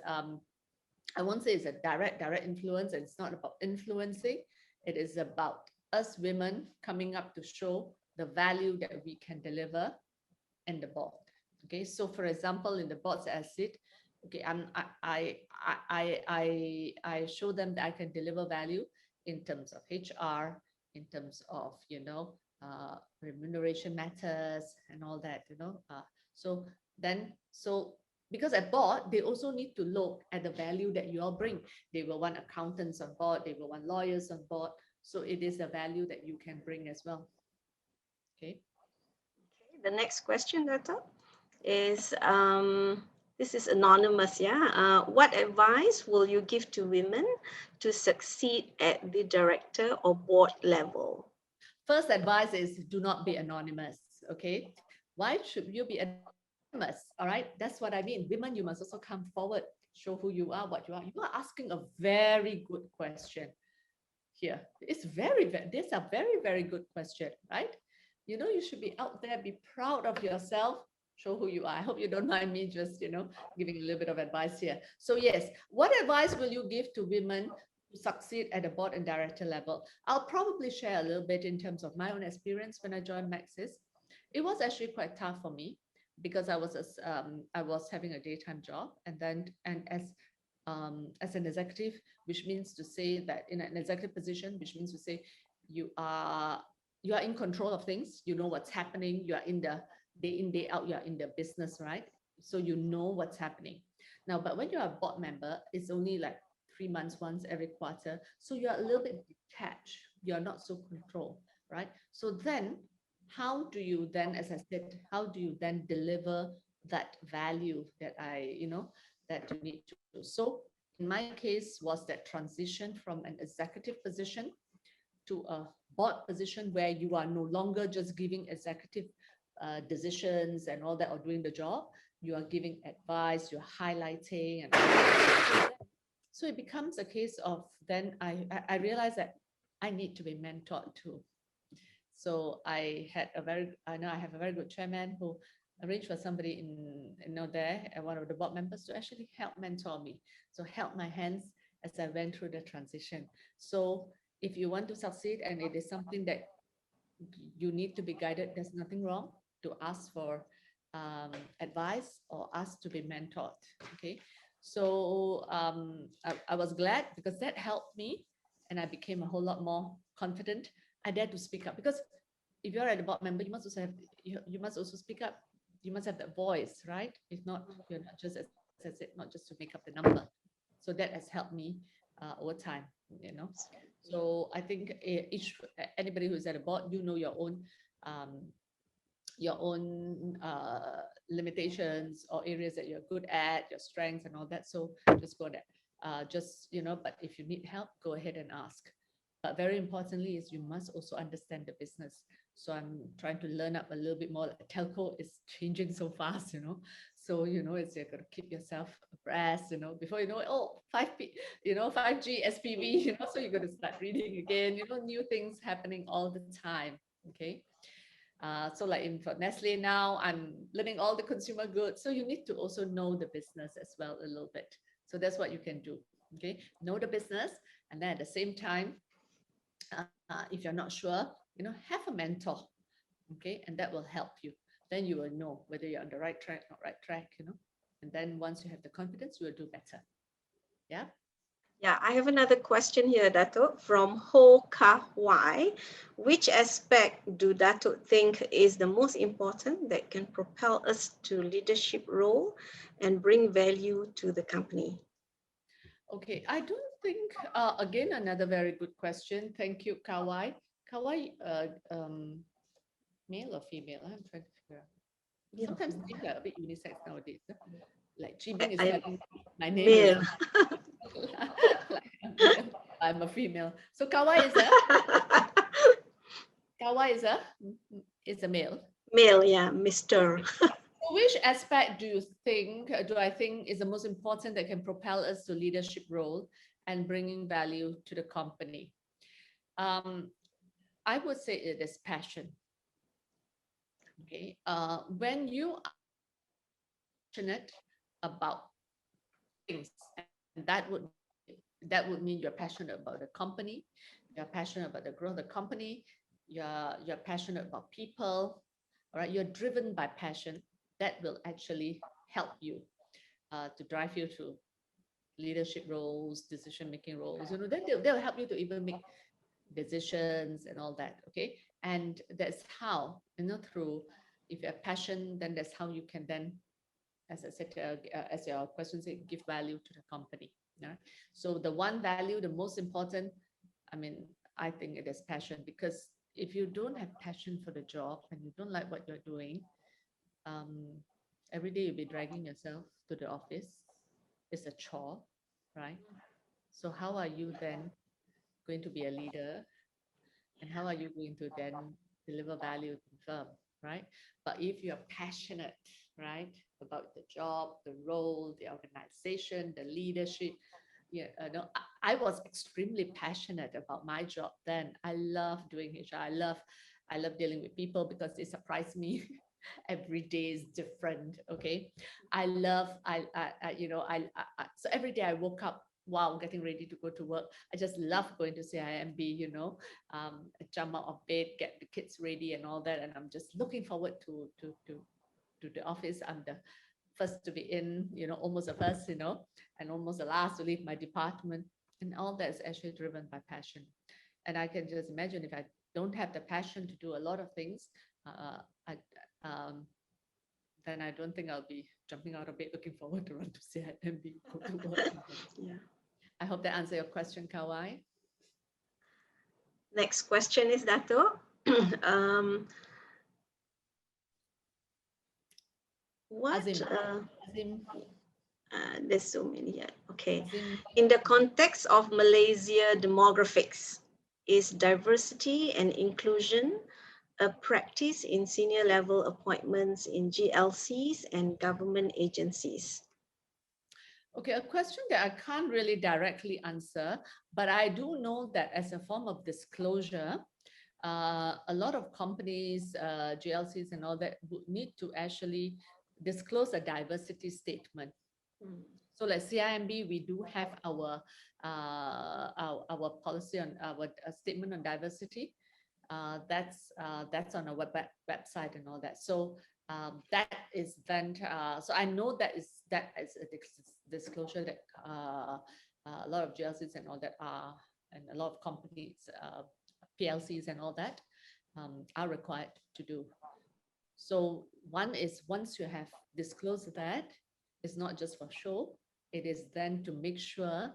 I won't say it's a direct influence, and it's not about influencing. It is about us women coming up to show the value that we can deliver in the board. Okay, so for example, in the board's asset, okay, I show them that I can deliver value in terms of HR, in terms of, you know, remuneration matters and all that, you know. So because at board, they also need to look at the value that you all bring. They will want accountants on board, they will want lawyers on board. So it is a value that you can bring as well. Okay. The next question, Dato, is this is anonymous. Yeah. What advice will you give to women to succeed at the director or board level? First advice is do not be anonymous. Okay. Why should you be anonymous? All right. That's what I mean. Women, you must also come forward, show who you are, what you are. You are asking a very good question here. It's these are very good question, right? You know, you should be out there, be proud of yourself, show who you are. I hope you don't mind me just, giving a little bit of advice here. So yes, what advice will you give to women to succeed at the board and director level? I'll probably share a little bit in terms of my own experience when I joined Maxis. It was actually quite tough for me because I was having a daytime job, and as an executive, which means to say that in an executive position, which means to say you are in control of things, you know what's happening, you are in the day in, day out, you are in the business, right? So you know what's happening. Now, but when you're a board member, it's only like 3 months once every quarter. So you're a little bit detached. You're not so controlled, right? So then how do you then, as I said, how do you then deliver that value that that you need to do? So in my case was that transition from an executive position to a board position where you are no longer just giving executive decisions and all that or doing the job. You are giving advice, you're highlighting, and so it becomes a case of then I realized that I need to be mentored too. So I have a very good chairman who arranged for somebody there, and one of the board members to actually help mentor me. So help my hands as I went through the transition. So if you want to succeed and it is something that you need to be guided, there's nothing wrong to ask for advice or ask to be mentored. Okay. So I was glad because that helped me and I became a whole lot more confident. I dared to speak up because if you're a board member, you must also have, you must also speak up. You must have that voice, right? If not, you're not just, as I said, not just to make up the number. So that has helped me over time, So I think anybody who's at a board, you know your own limitations or areas that you're good at, your strengths and all that. So just go there. But if you need help, go ahead and ask. But very importantly is you must also understand the business. So I'm trying to learn up a little bit more. Telco is changing so fast, So, it's you're going to keep yourself abreast, before you know it, 5G, SPV, so you're going to start reading again, new things happening all the time. Okay. So like for Nestle now, I'm learning all the consumer goods. So you need to also know the business as well a little bit. So that's what you can do. Okay. Know the business. And then at the same time, if you're not sure, have a mentor, okay, and that will help you. Then you will know whether you're on the right track, not right track, and then once you have the confidence, you will do better. Yeah. Yeah, I have another question here, Dato, from Ho Ka Wai. Which aspect do Dato think is the most important that can propel us to leadership role and bring value to the company? Okay, I don't think, again, another very good question. Thank you, Kawai. Kawai, male or female? I'm trying to figure out. Sometimes names are a bit unisex nowadays. Like Jibing is telling my name male. I'm a female. So Kawai is a male. Male, yeah, Mr. Which aspect do I think is the most important that can propel us to leadership role and bringing value to the company? I would say it is passion. Okay. When you are passionate about things, and that would mean you're passionate about the company, you're passionate about the growth of the company, you're passionate about people, all right, you're driven by passion. That will actually help you to drive you to leadership roles, decision-making roles. Then they'll help you to even make decisions and all that. Okay, and that's how through, if you have passion, then that's how you can then, as I said, as your question said, give value to the company. Yeah. So the one value, the most important, I think it is passion, because if you don't have passion for the job and you don't like what you're doing, every day you'll be dragging yourself to the office. It's a chore, right? So how are you then going to be a leader? And how are you going to then deliver value to the firm, right? But if you're passionate, right, about the job, the role, the organization, the leadership, yeah, no, I was extremely passionate about my job then. I love doing HR. I love dealing with people because they surprise me. Every day is different. Okay, I love, you know, so every day I woke up, wow, getting ready to go to work. I just love going to CIMB, you know, jump out of bed, get the kids ready and all that. And I'm just looking forward to the office. I'm the first to be in, you know, almost the first, you know, and almost the last to leave my department. And all that is actually driven by passion. And I can just imagine if I don't have the passion to do a lot of things, then I don't think I'll be jumping out of bed looking forward to run to CIMB, go to work. Yeah. I hope that answers your question, Kawai. Next question is Dato. What? Azim. There's so many. Yeah. Okay. Azim. In the context of Malaysia demographics, is diversity and inclusion a practice in senior level appointments in GLCs and government agencies? Okay, a question that I can't really directly answer, but I do know that as a form of disclosure, a lot of companies, GLCs and all that would need to actually disclose a diversity statement. So like CIMB, we do have our policy on our statement on diversity. That's on our website and all that. So that is then, so I know that is a disclosure that a lot of GLCs and all that are, and a lot of companies, PLCs and all that are required to do. So one is, once you have disclosed that, it's not just for show, it is then to make sure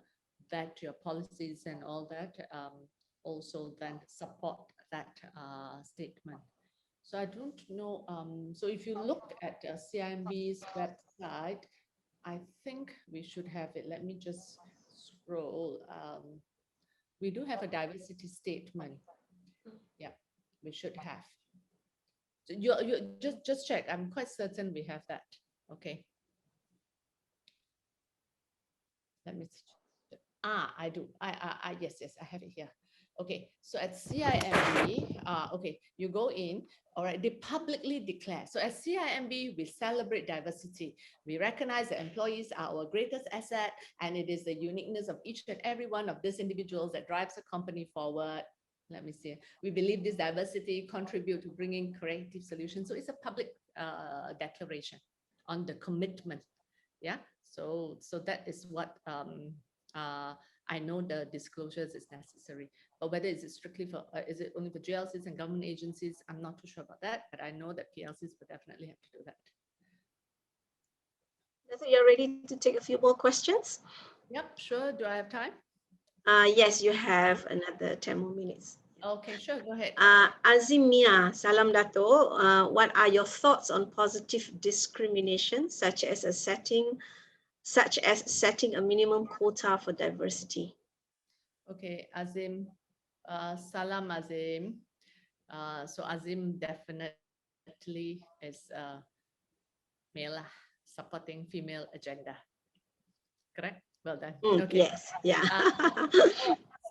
that your policies and all that also then support that statement. So I don't know. So if you look at CIMB's website, I think we should have it. Let me just scroll. We do have a diversity statement. Yeah, we should have. So you just check. I'm quite certain we have that. Okay. Let me see. I do. Yes, I have it here. Okay, so at CIMB, okay, you go in, all right, they publicly declare. So at CIMB, we celebrate diversity. We recognize that employees are our greatest asset, and it is the uniqueness of each and every one of these individuals that drives the company forward. Let me see. We believe this diversity contribute to bringing creative solutions. So it's a public declaration on the commitment. Yeah, so that is what I know the disclosures is necessary, but whether is it strictly for, is it only for GLCs and government agencies? I'm not too sure about that, but I know that PLCs would definitely have to do that. So you're ready to take a few more questions? Yep, sure. Do I have time? Yes, you have another 10 more minutes. Okay, sure. Go ahead. Azimia, Salam Dato. What are your thoughts on positive discrimination, such as setting a minimum quota for diversity? Okay, Azim. Salam, Azim. So Azim definitely is male supporting female agenda. Correct? Well done. Okay. Yes, yeah.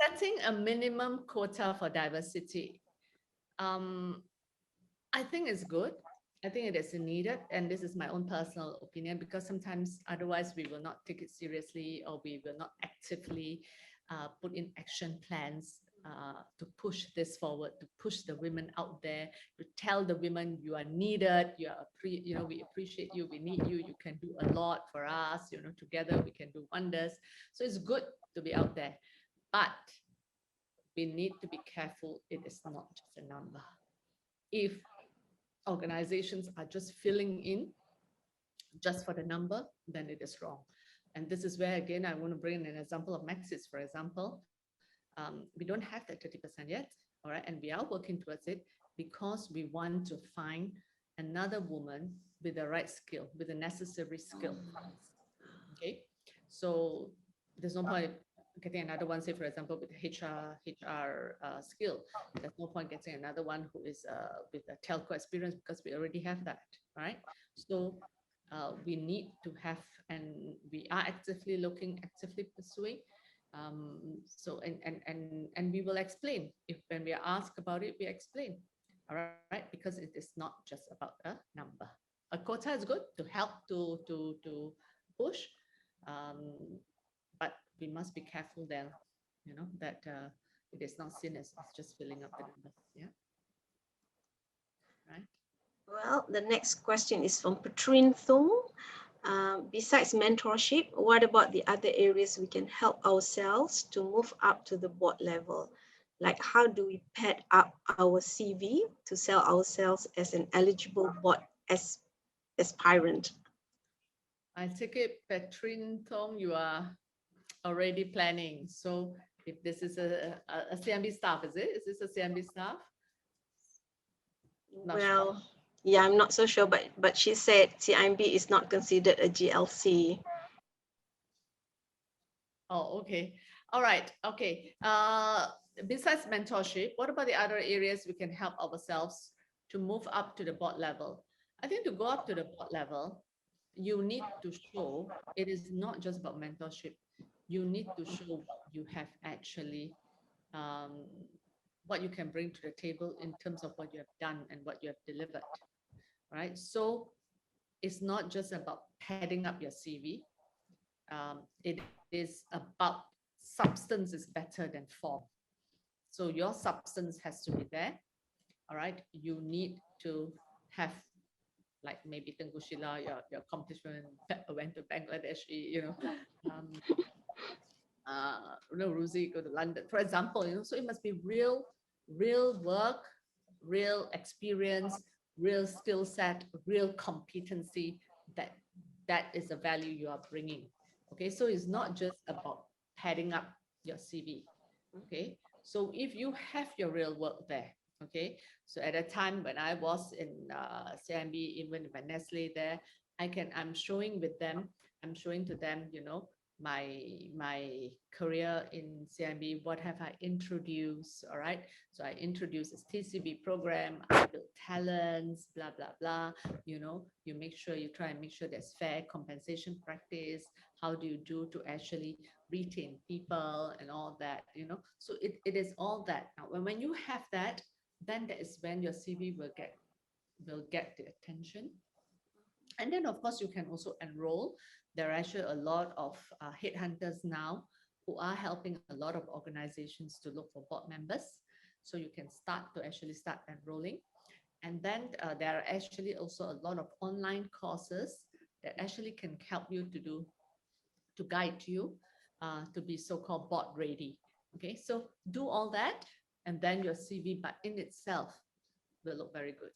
Setting a minimum quota for diversity. I think it's good. I think it is needed, and this is my own personal opinion, because sometimes otherwise we will not take it seriously, or we will not actively put in action plans to push this forward, to push the women out there, to tell the women you are needed, you are we appreciate you, we need you, you can do a lot for us, together we can do wonders. So it's good to be out there, but we need to be careful. It is not just a number. If organizations are just filling in just for the number, then it is wrong. And this is where, again, I want to bring in an example of Maxis, for example. We don't have that 30% yet, all right? And we are working towards it because we want to find another woman with the right skill, with the necessary skill. Okay, so there's no point getting another one, say for example, with HR skill. There's no point getting another one who is with a telco experience because we already have that, right? So we need to have, and we are actively looking, actively pursuing. So and we will explain if when we are asked about it, we explain, all right, because it is not just about a number. A quota is good to help to push, but we must be careful then, that it is not seen as just filling up the numbers. Yeah. Right. Well, the next question is from Patrine Thung. Besides mentorship, what about the other areas we can help ourselves to move up to the board level? Like how do we pad up our CV to sell ourselves as an eligible board aspirant? I take it, Patrine Thong, you are already planning. So if this is a CIMB staff, is it? Is this a CIMB staff? Not well, sure. yeah, I'm not so sure, but she said CIMB is not considered a GLC. Oh, okay. All right. Okay. Besides mentorship, what about the other areas we can help ourselves to move up to the board level? I think to go up to the board level, you need to show it is not just about mentorship. You need to show what you have actually, what you can bring to the table in terms of what you have done and what you have delivered, right? So it's not just about padding up your CV. It is about substance is better than form. So your substance has to be there. All right. You need to have, like maybe Tengku Sheila, your accomplishment, went to Bangladesh, Ruzi go to London, for example, so it must be real work, real experience, real skill set, real competency that is the value you are bringing. Okay, so it's not just about padding up your CV. Okay, so if you have your real work there, okay, so at a time when I was in CIMB, even with Nestle there, I'm showing to them, my career in CIMB, what have I introduced, all right? So I introduced this TCB program, I built talents, blah, blah, blah, you make sure, you try and make sure there's fair compensation practice, how do you do to actually retain people and all that, so it is all that. Now, when you have that, then that is when your CV will get the attention. And then, of course, you can also enroll. There are actually a lot of headhunters now who are helping a lot of organizations to look for board members. So you can start enrolling. And then there are actually also a lot of online courses that actually can help you to guide you to be so-called board ready. Okay, so do all that, and then your CV, but in itself, will look very good.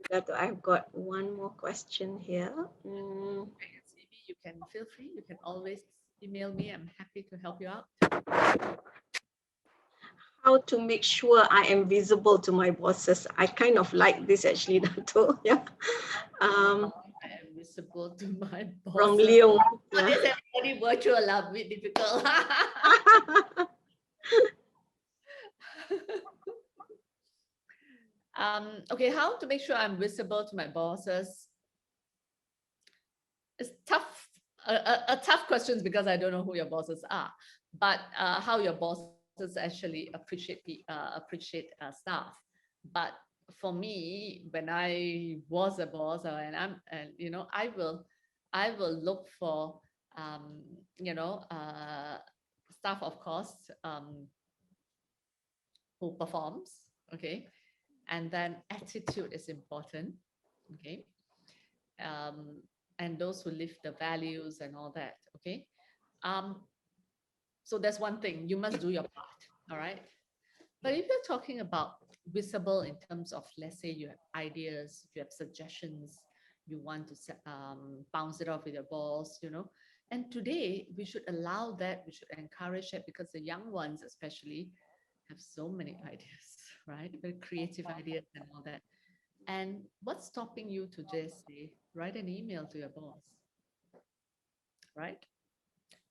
Dato, I've got one more question here. CV, you can feel free. You can always email me. I'm happy to help you out. How to make sure I am visible to my bosses? I kind of like this actually, Dato. Yeah. I am visible to my bosses. From Leong. What is everybody virtual? A bit difficult. Okay, how to make sure I'm visible to my bosses? It's tough, a tough question because I don't know who your bosses are, but how your bosses actually appreciate staff. But for me, when I was a boss, I will look for staff, of course, who performs, okay, and then attitude is important, okay, and those who live the values and all that, okay. So that's one thing, you must do your part, all right. But if you're talking about visible in terms of, let's say you have ideas, you have suggestions, you want to bounce it off with your boss, And today we should allow that, we should encourage it, because the young ones especially have so many ideas, right? Very creative ideas and all that. And what's stopping you to just say, write an email to your boss, right?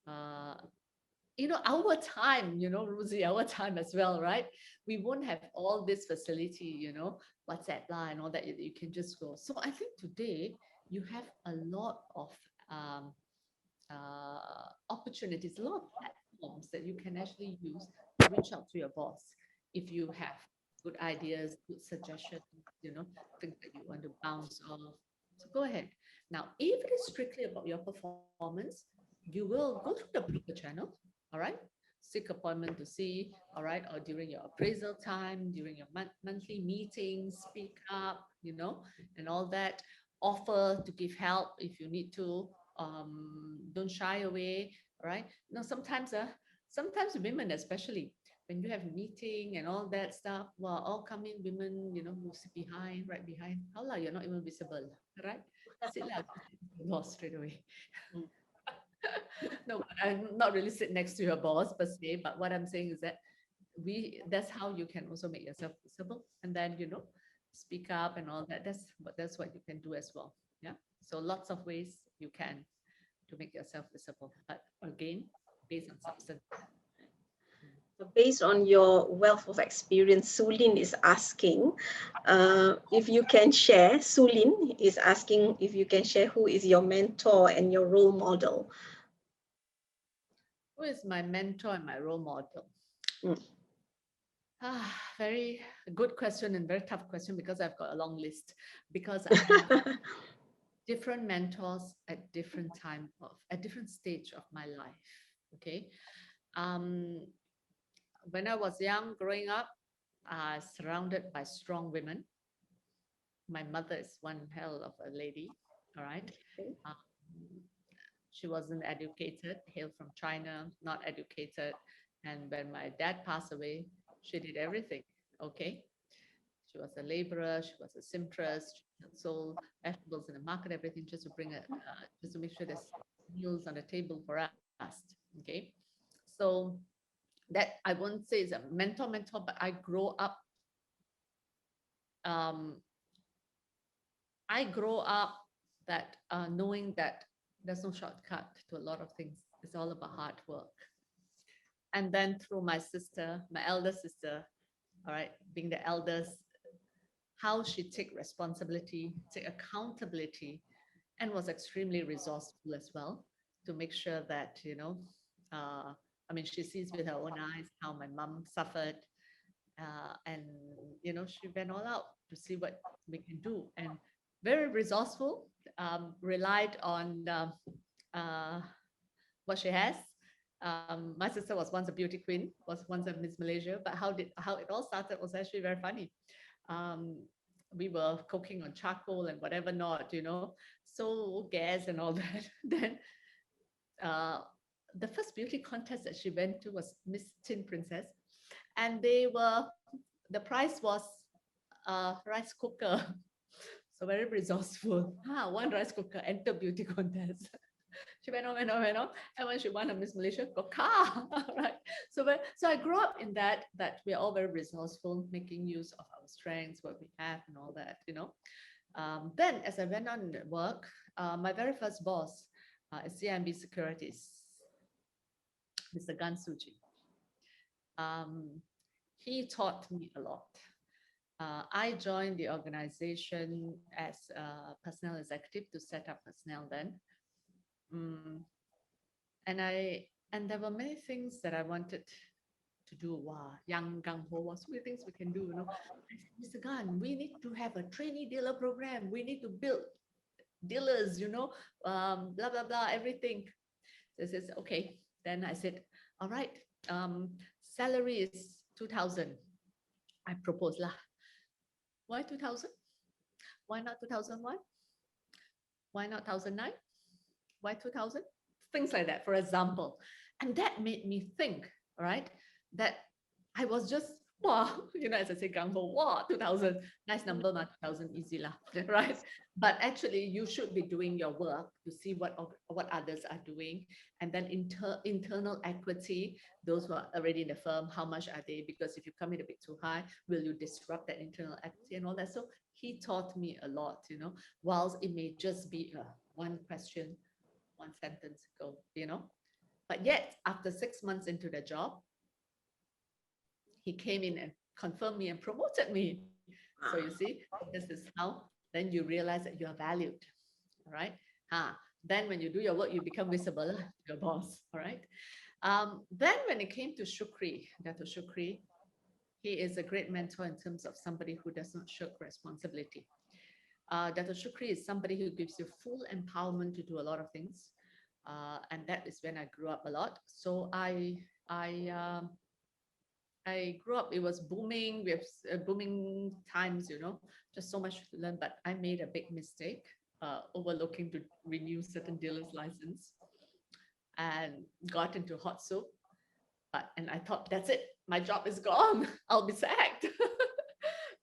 Uh, our time, Ruzi, our time as well, right? We won't have all this facility, WhatsApp line and all that you can just go. So I think today you have a lot of um, opportunities, a lot of platforms that you can actually use to reach out to your boss if you have good ideas, good suggestions, things that you want to bounce off. So go ahead. Now, if it is strictly about your performance, you will go through the proper channel, all right? Seek appointment to see, all right, or during your appraisal time, during your monthly meetings, speak up, and all that. Offer to give help if you need to. Don't shy away, right? Sometimes women, especially when you have meeting and all that stuff, well, all coming women, who sit behind, right behind. How la, you're not even visible, right? Sit like lost straight away. No, but I'm not really sit next to your boss per se, but what I'm saying is that that's how you can also make yourself visible, and then speak up and all that. That's what you can do as well. Yeah. So lots of ways you can to make yourself visible, but again, based on substance. Based on your wealth of experience, Sulin is asking if you can share. Sulin is asking if you can share who is your mentor and your role model. Who is my mentor and my role model? Mm. Very good question and very tough question, because I've got a long list, because I have different mentors at different different stage of my life. Okay. When I was young, growing up, surrounded by strong women. My mother is one hell of a lady. All right. Okay. She wasn't educated, hailed from China, not educated. And when my dad passed away, she did everything. Okay. She was a laborer, she was a seamstress, she sold vegetables in the market, everything, just to just to make sure there's meals on the table for us. Okay. So that I won't say is a mentor, but I grow up that knowing that there's no shortcut to a lot of things. It's all about hard work. And then through my sister, my elder sister, all right, being the eldest, how she take responsibility, take accountability, and was extremely resourceful as well to make sure that, she sees with her own eyes how my mom suffered. And, she went all out to see what we can do. And very resourceful, relied on what she has. My sister was once a beauty queen, was once a Miss Malaysia, but how it all started was actually very funny. We were cooking on charcoal and whatever not, so gas and all that. Then the first beauty contest that she went to was Miss Tin Princess, and the prize was a rice cooker. So very resourceful. One rice cooker, enter beauty contest. She went on. And when she won a Miss Malaysia, got car, right? So I grew up in that we're all very resourceful, making use of our strengths, what we have and all that, Then as I went on work, my very first boss is CIMB Securities, Mr. Gan Suji. He taught me a lot. I joined the organization as a personnel executive to set up personnel then. And there were many things that I wanted to do. Wow, young gung ho, so many things we can do. I said, Mr. Gan, we need to have a trainee dealer program. We need to build dealers. Blah blah blah, everything. So he says, okay. Then I said, all right. Salary is 2,000. I proposed lah. Why 2,000? Why not 2001? Why not 2009? Why 2000? Things like that, for example. And that made me think, right, that I was just wow, as I say, gung ho, wow, 2000, nice number, 2000, easy lah, right? But actually, you should be doing your work to see what others are doing, and then internal equity, those who are already in the firm, how much are they? Because if you come in a bit too high, will you disrupt that internal equity and all that? So he taught me a lot, whilst it may just be one question, one sentence go, But yet, after 6 months into the job, he came in and confirmed me and promoted me. So you see, this is how then you realize that you are valued. All right. Then when you do your work, you become visible to your boss. All right. Then when it came to Shukri, Dato Shukri, he is a great mentor in terms of somebody who does not shirk responsibility. Dato Shukri is somebody who gives you full empowerment to do a lot of things. And that is when I grew up a lot. So I grew up, it was booming, we have booming times, just so much to learn, but I made a big mistake, overlooking to renew certain dealer's license and got into hot soup. And I thought, that's it, my job is gone, I'll be sacked.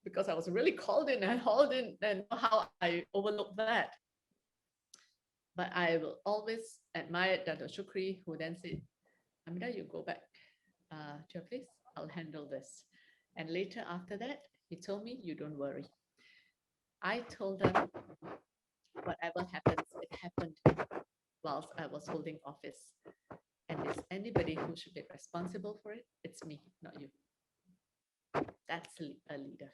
Because I was really called in and hauled in, and how I overlooked that. But I will always admire Dato Shukri, who then said, Hamidah, you go back to your place, I'll handle this. And later after that, he told me, you don't worry. I told him, whatever happens, it happened whilst I was holding office. And is anybody who should be responsible for it? It's me, not you. That's a leader,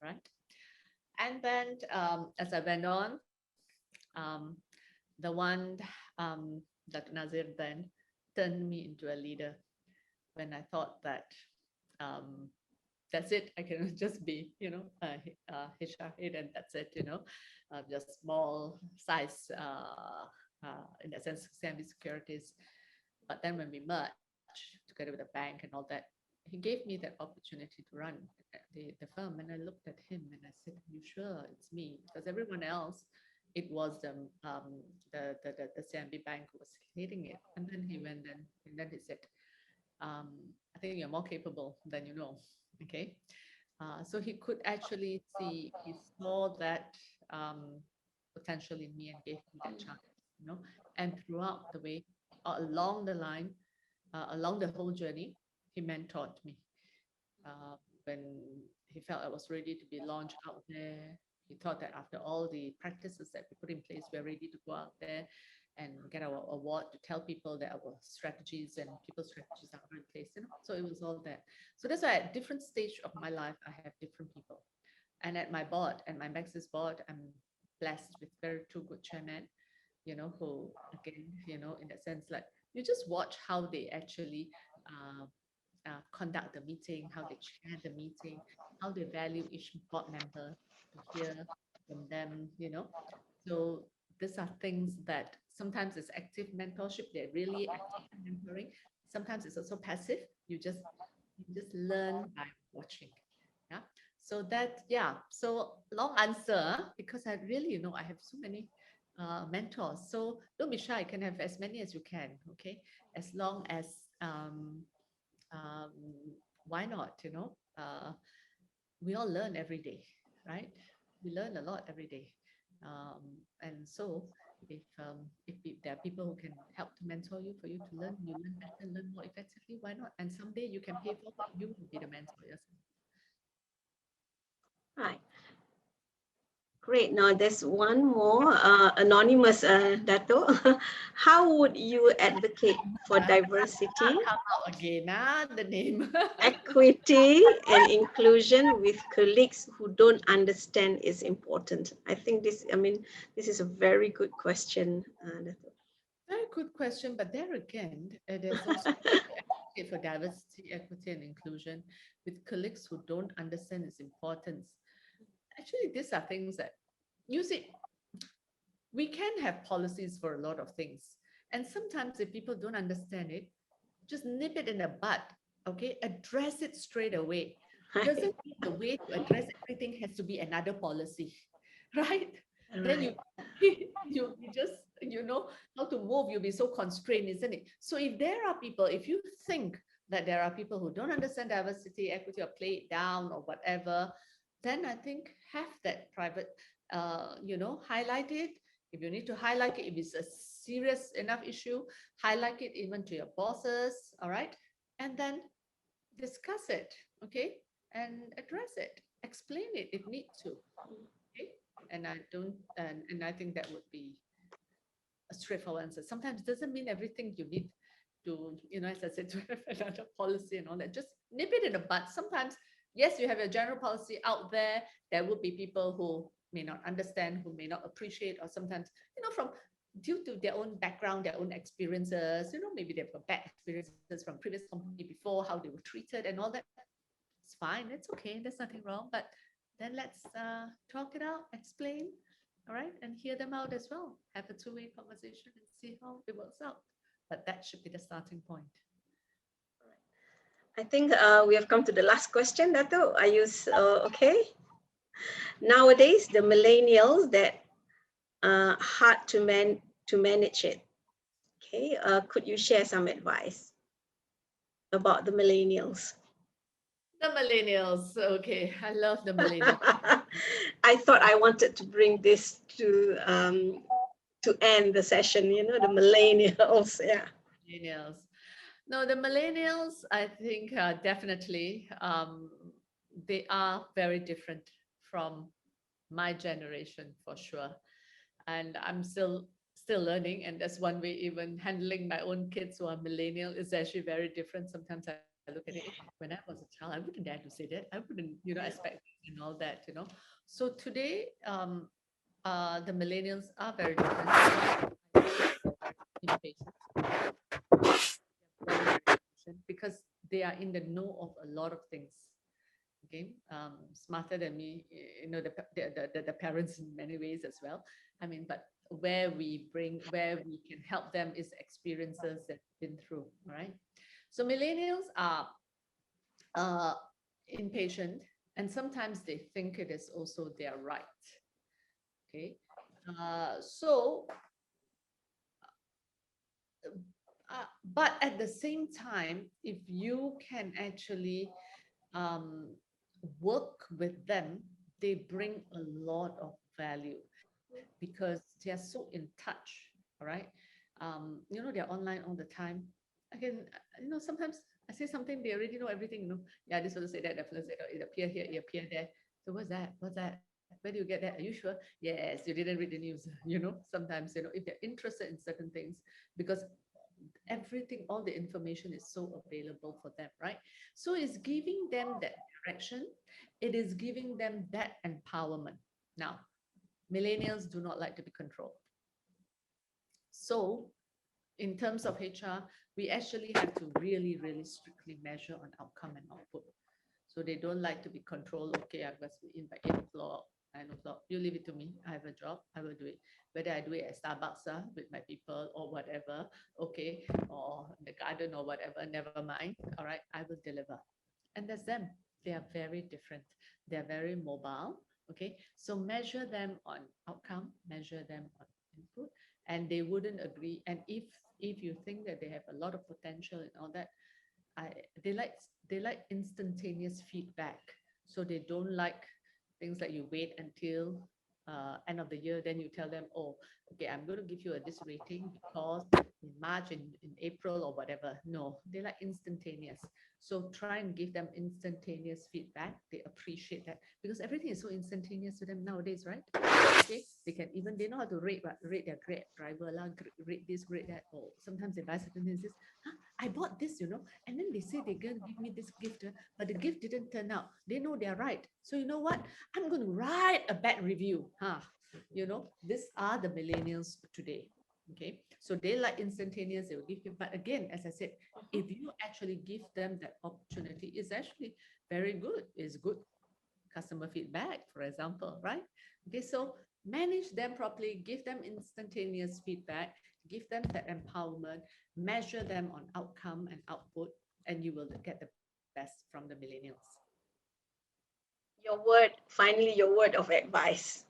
right? And then as I went on, the one that Naziadin turned me into a leader when I thought that that's it, I can just be, HR head, and that's it, just small size, in that sense, CIMB Securities. But then when we merged together with the bank and all that, he gave me that opportunity to run the firm. And I looked at him and I said, are you sure it's me? Because everyone else, it was the CIMB bank who was leading it. And then he went and then he said, I think you're more capable than you know. Okay. So he could actually see, he saw that potential in me and gave me that chance, and throughout the way, along the line, along the whole journey, he mentored me. When he felt I was ready to be launched out there, he thought that after all the practices that we put in place, we're ready to go out there and get our award to tell people that our strategies and people's strategies are in place. So it was all that. So that's why at different stage of my life, I have different people. And at my board, at my Maxis board, I'm blessed with two good chairmen, who again, in that sense, like you just watch how they actually conduct the meeting, how they chair the meeting, how they value each board member, to hear from them, So these are things that sometimes it's active mentorship, they're really active mentoring. Sometimes it's also passive. You just learn by watching. Yeah. So so long answer, because I really, I have so many mentors. So don't be shy, you can have as many as you can, okay? As long as why not, we all learn every day, right? We learn a lot every day. And so if there are people who can help to mentor you, for you to learn, you learn better, learn more effectively, why not? And someday you can pay for it, you will be the mentor yourself. Right. Great. Now there's one more anonymous, Dato. How would you advocate for diversity, Come out again, the name, equity, and inclusion with colleagues who don't understand is important? I think this is a very good question, Dato. Very good question, but there again, there's also advocate for diversity, equity, and inclusion with colleagues who don't understand its importance. Actually, these are things that, you see, we can have policies for a lot of things. And sometimes if people don't understand it, just nip it in the bud, okay? Address it straight away. Doesn't mean the way to address everything has to be another policy, right? Then you just, how to move, you'll be so constrained, isn't it? So if there are people, if you think that there are people who don't understand diversity, equity, or play it down or whatever, then I think have that private, highlight it. If you need to highlight it, if it's a serious enough issue, highlight it even to your bosses, all right? And then discuss it, okay? And address it, explain it if need to, okay? And I think that would be a straightforward answer. Sometimes it doesn't mean everything you need to, as I said, to have another policy and all that. Just nip it in the bud. Sometimes, yes, you have a general policy out there. There will be people who may not understand, who may not appreciate, or sometimes, from due to their own background, their own experiences, maybe they've got bad experiences from previous company before, how they were treated and all that. It's fine. It's okay. There's nothing wrong. But then let's talk it out, explain, all right, and hear them out as well. Have a two-way conversation and see how it works out. But that should be the starting point. I think we have come to the last question, Dato. Are you okay? Nowadays, the millennials that hard to manage it. Okay, could you share some advice about the millennials? The millennials, okay. I love the millennials. I thought I wanted to bring this to end the session. The millennials, yeah. Millennials. No, the millennials, I think definitely they are very different from my generation for sure. And I'm still learning, and that's one way. Even handling my own kids who are millennial is actually very different. Sometimes I look at it, when I was a child, I wouldn't dare to say that. I wouldn't, expect and all that, So today, the millennials are very different. Because they are in the know of a lot of things. Okay, smarter than me, the parents in many ways as well. I mean, but where we can help them is experiences that they've been through, right? So millennials are impatient, and sometimes they think it is also their right. Okay, but at the same time, if you can actually work with them, they bring a lot of value because they are so in touch, all right? They're online all the time. Again, sometimes I say something, they already know everything, Yeah, this person say that, that person say that, it appear here, it appear there. So what's that? What's that? Where do you get that? Are you sure? Yes, you didn't read the news. Sometimes, if they're interested in certain things, because everything, all the information is so available for them, right? So it's giving them that direction. It is giving them that empowerment. Now, millennials do not like to be controlled. So in terms of HR, we actually have to really, really strictly measure on outcome and output. So they don't like to be controlled. Okay, I must be in by 8 o'clock, 9 o'clock. You leave it to me. I have a job. I will do it. Whether I do it at Starbucks with my people or whatever, okay, or in the garden or whatever, never mind. All right, I will deliver. And that's them. They are very different. They're very mobile. Okay, so measure them on outcome, measure them on input, and they wouldn't agree. And if you think that they have a lot of potential and all that, they like instantaneous feedback. So they don't like things like you wait until end of the year, then you tell them, oh, okay, I'm going to give you this rating because in March, in April or whatever. No, they like instantaneous. So try and give them instantaneous feedback. They appreciate that because everything is so instantaneous to them nowadays, right? Okay, they know how to rate their Grab driver, rate this, rate that. Or sometimes they buy certain things. I bought this, and then they say they're going to give me this gift, but the gift didn't turn out. They know they're right. So you know what? I'm going to write a bad review. These are the millennials today. Okay, so they like instantaneous, they will give you. But again, as I said, if you actually give them that opportunity, it's actually very good. It's good customer feedback, for example, right? Okay, so manage them properly, give them instantaneous feedback, give them that empowerment, measure them on outcome and output, and you will get the best from the millennials. Finally, your word of advice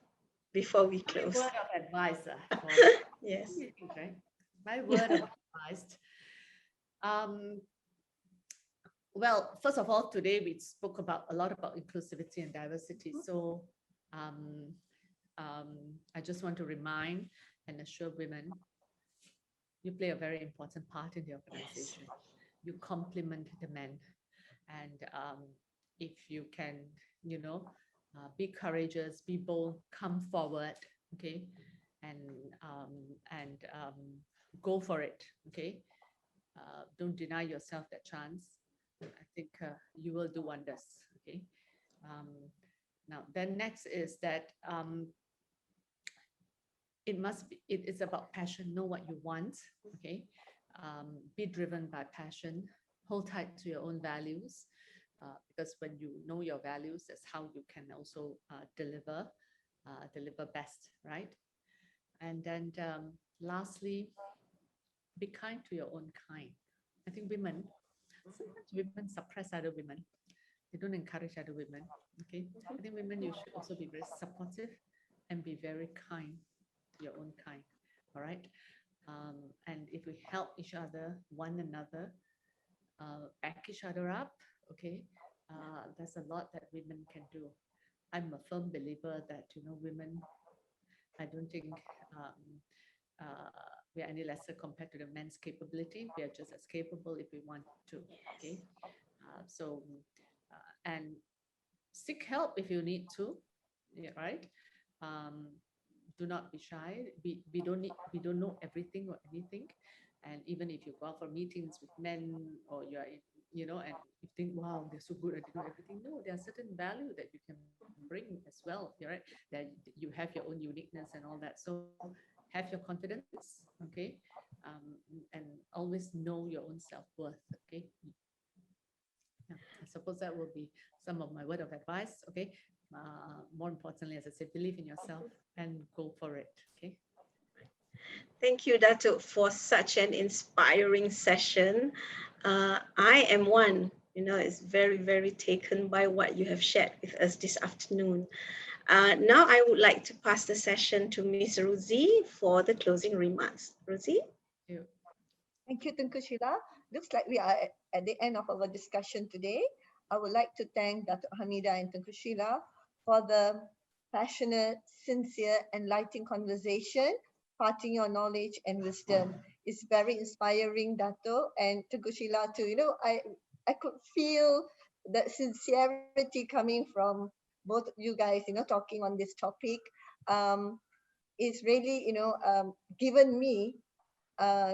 before we close. My word of advice. Yes. Right? My word of advice. Well, first of all, today we spoke a lot about inclusivity and diversity. So I just want to remind and assure women, you play a very important part in the organization. Yes. You complement the men. And if you can, be courageous, be bold, come forward, okay, and go for it, okay. Don't deny yourself that chance. I think you will do wonders, okay. Now, then next is that it's about passion. Know what you want, okay. Be driven by passion. Hold tight to your own values, because when you know your values, that's how you can also deliver best, right? And then lastly, be kind to your own kind. I think sometimes women suppress other women. They don't encourage other women, okay? I think women, you should also be very supportive and be very kind to your own kind, all right? And if we help each other, one another, back each other up, okay, there's a lot that women can do. I'm a firm believer that, women, I don't think we are any lesser compared to the men's capability. We are just as capable if we want to, okay? And seek help if you need to, yeah, right? Do not be shy. We don't know everything or anything. And even if you go out for meetings with men, or you're and you think, wow, they're so good, I didn't know everything. No, there are certain value that you can bring as well, right? That you have your own uniqueness and all that. So have your confidence, okay? And always know your own self-worth, okay? Yeah, I suppose that will be some of my word of advice, okay? More importantly, as I said, believe in yourself and go for it, okay? Thank you, Dato, for such an inspiring session. I am one, is very, very taken by what you have shared with us this afternoon. Now I would like to pass the session to Ms. Ruzi for the closing remarks. Ruzi? Thank you, Tengku Sheila. Looks like we are at the end of our discussion today. I would like to thank Dato Hamidah and Tengku Sheila for the passionate, sincere, enlightening conversation, parting your knowledge and wisdom. It's very inspiring, Dato, and Tengku Sheila too. I could feel that sincerity coming from both of you guys, talking on this topic. It's really, given me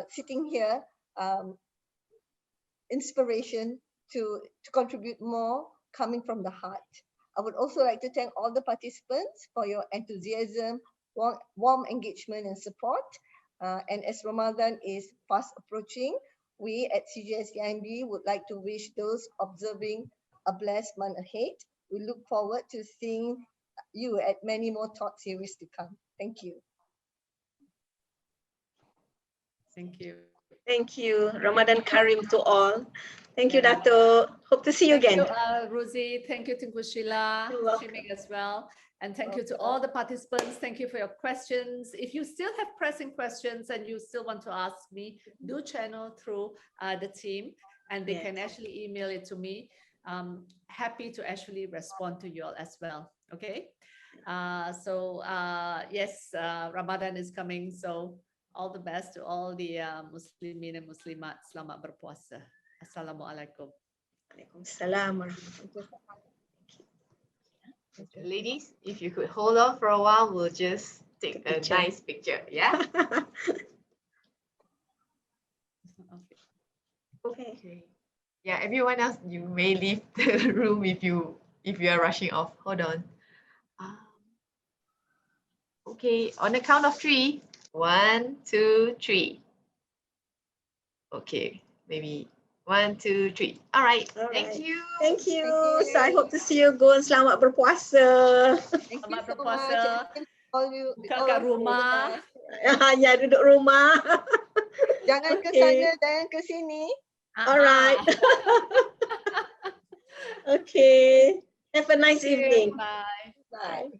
sitting here, inspiration to contribute more coming from the heart. I would also like to thank all the participants for your enthusiasm, warm engagement and support. And as Ramadan is fast approaching, we at CGS-CIMB would like to wish those observing a blessed month ahead. We look forward to seeing you at many more talk series to come. Thank you. Thank you. Thank you. Ramadan Karim to all. Thank you, Dato. Hope to see you again. Thank you, Ruzi. Thank you, Tengku Sheila, streaming as well. And thank you to all the participants. Thank you for your questions. If you still have pressing questions and you still want to ask me, do channel through the team, and they can actually email it to me. Happy to actually respond to you all as well. Okay. Yes, Ramadan is coming. So all the best to all the Muslimin and Muslimat. Selamat berpuasa. Assalamualaikum. Waalaikumsalam. Ladies, if you could hold on for a while, we'll just take a nice picture. Yeah. Okay. Yeah, everyone else, you may leave the room if you are rushing off. Hold on. Okay, on the count of 3. 1, 2, 3. Okay, maybe 1, 2, 3. All right. Thank you. Thank you. So I hope to see you again. Selamat berpuasa. Selamat berpuasa. All you kat rumah. Ya, duduk rumah. Jangan ke sana, jangan ke sini. Alright. Okay. Have a nice evening. Bye. Bye.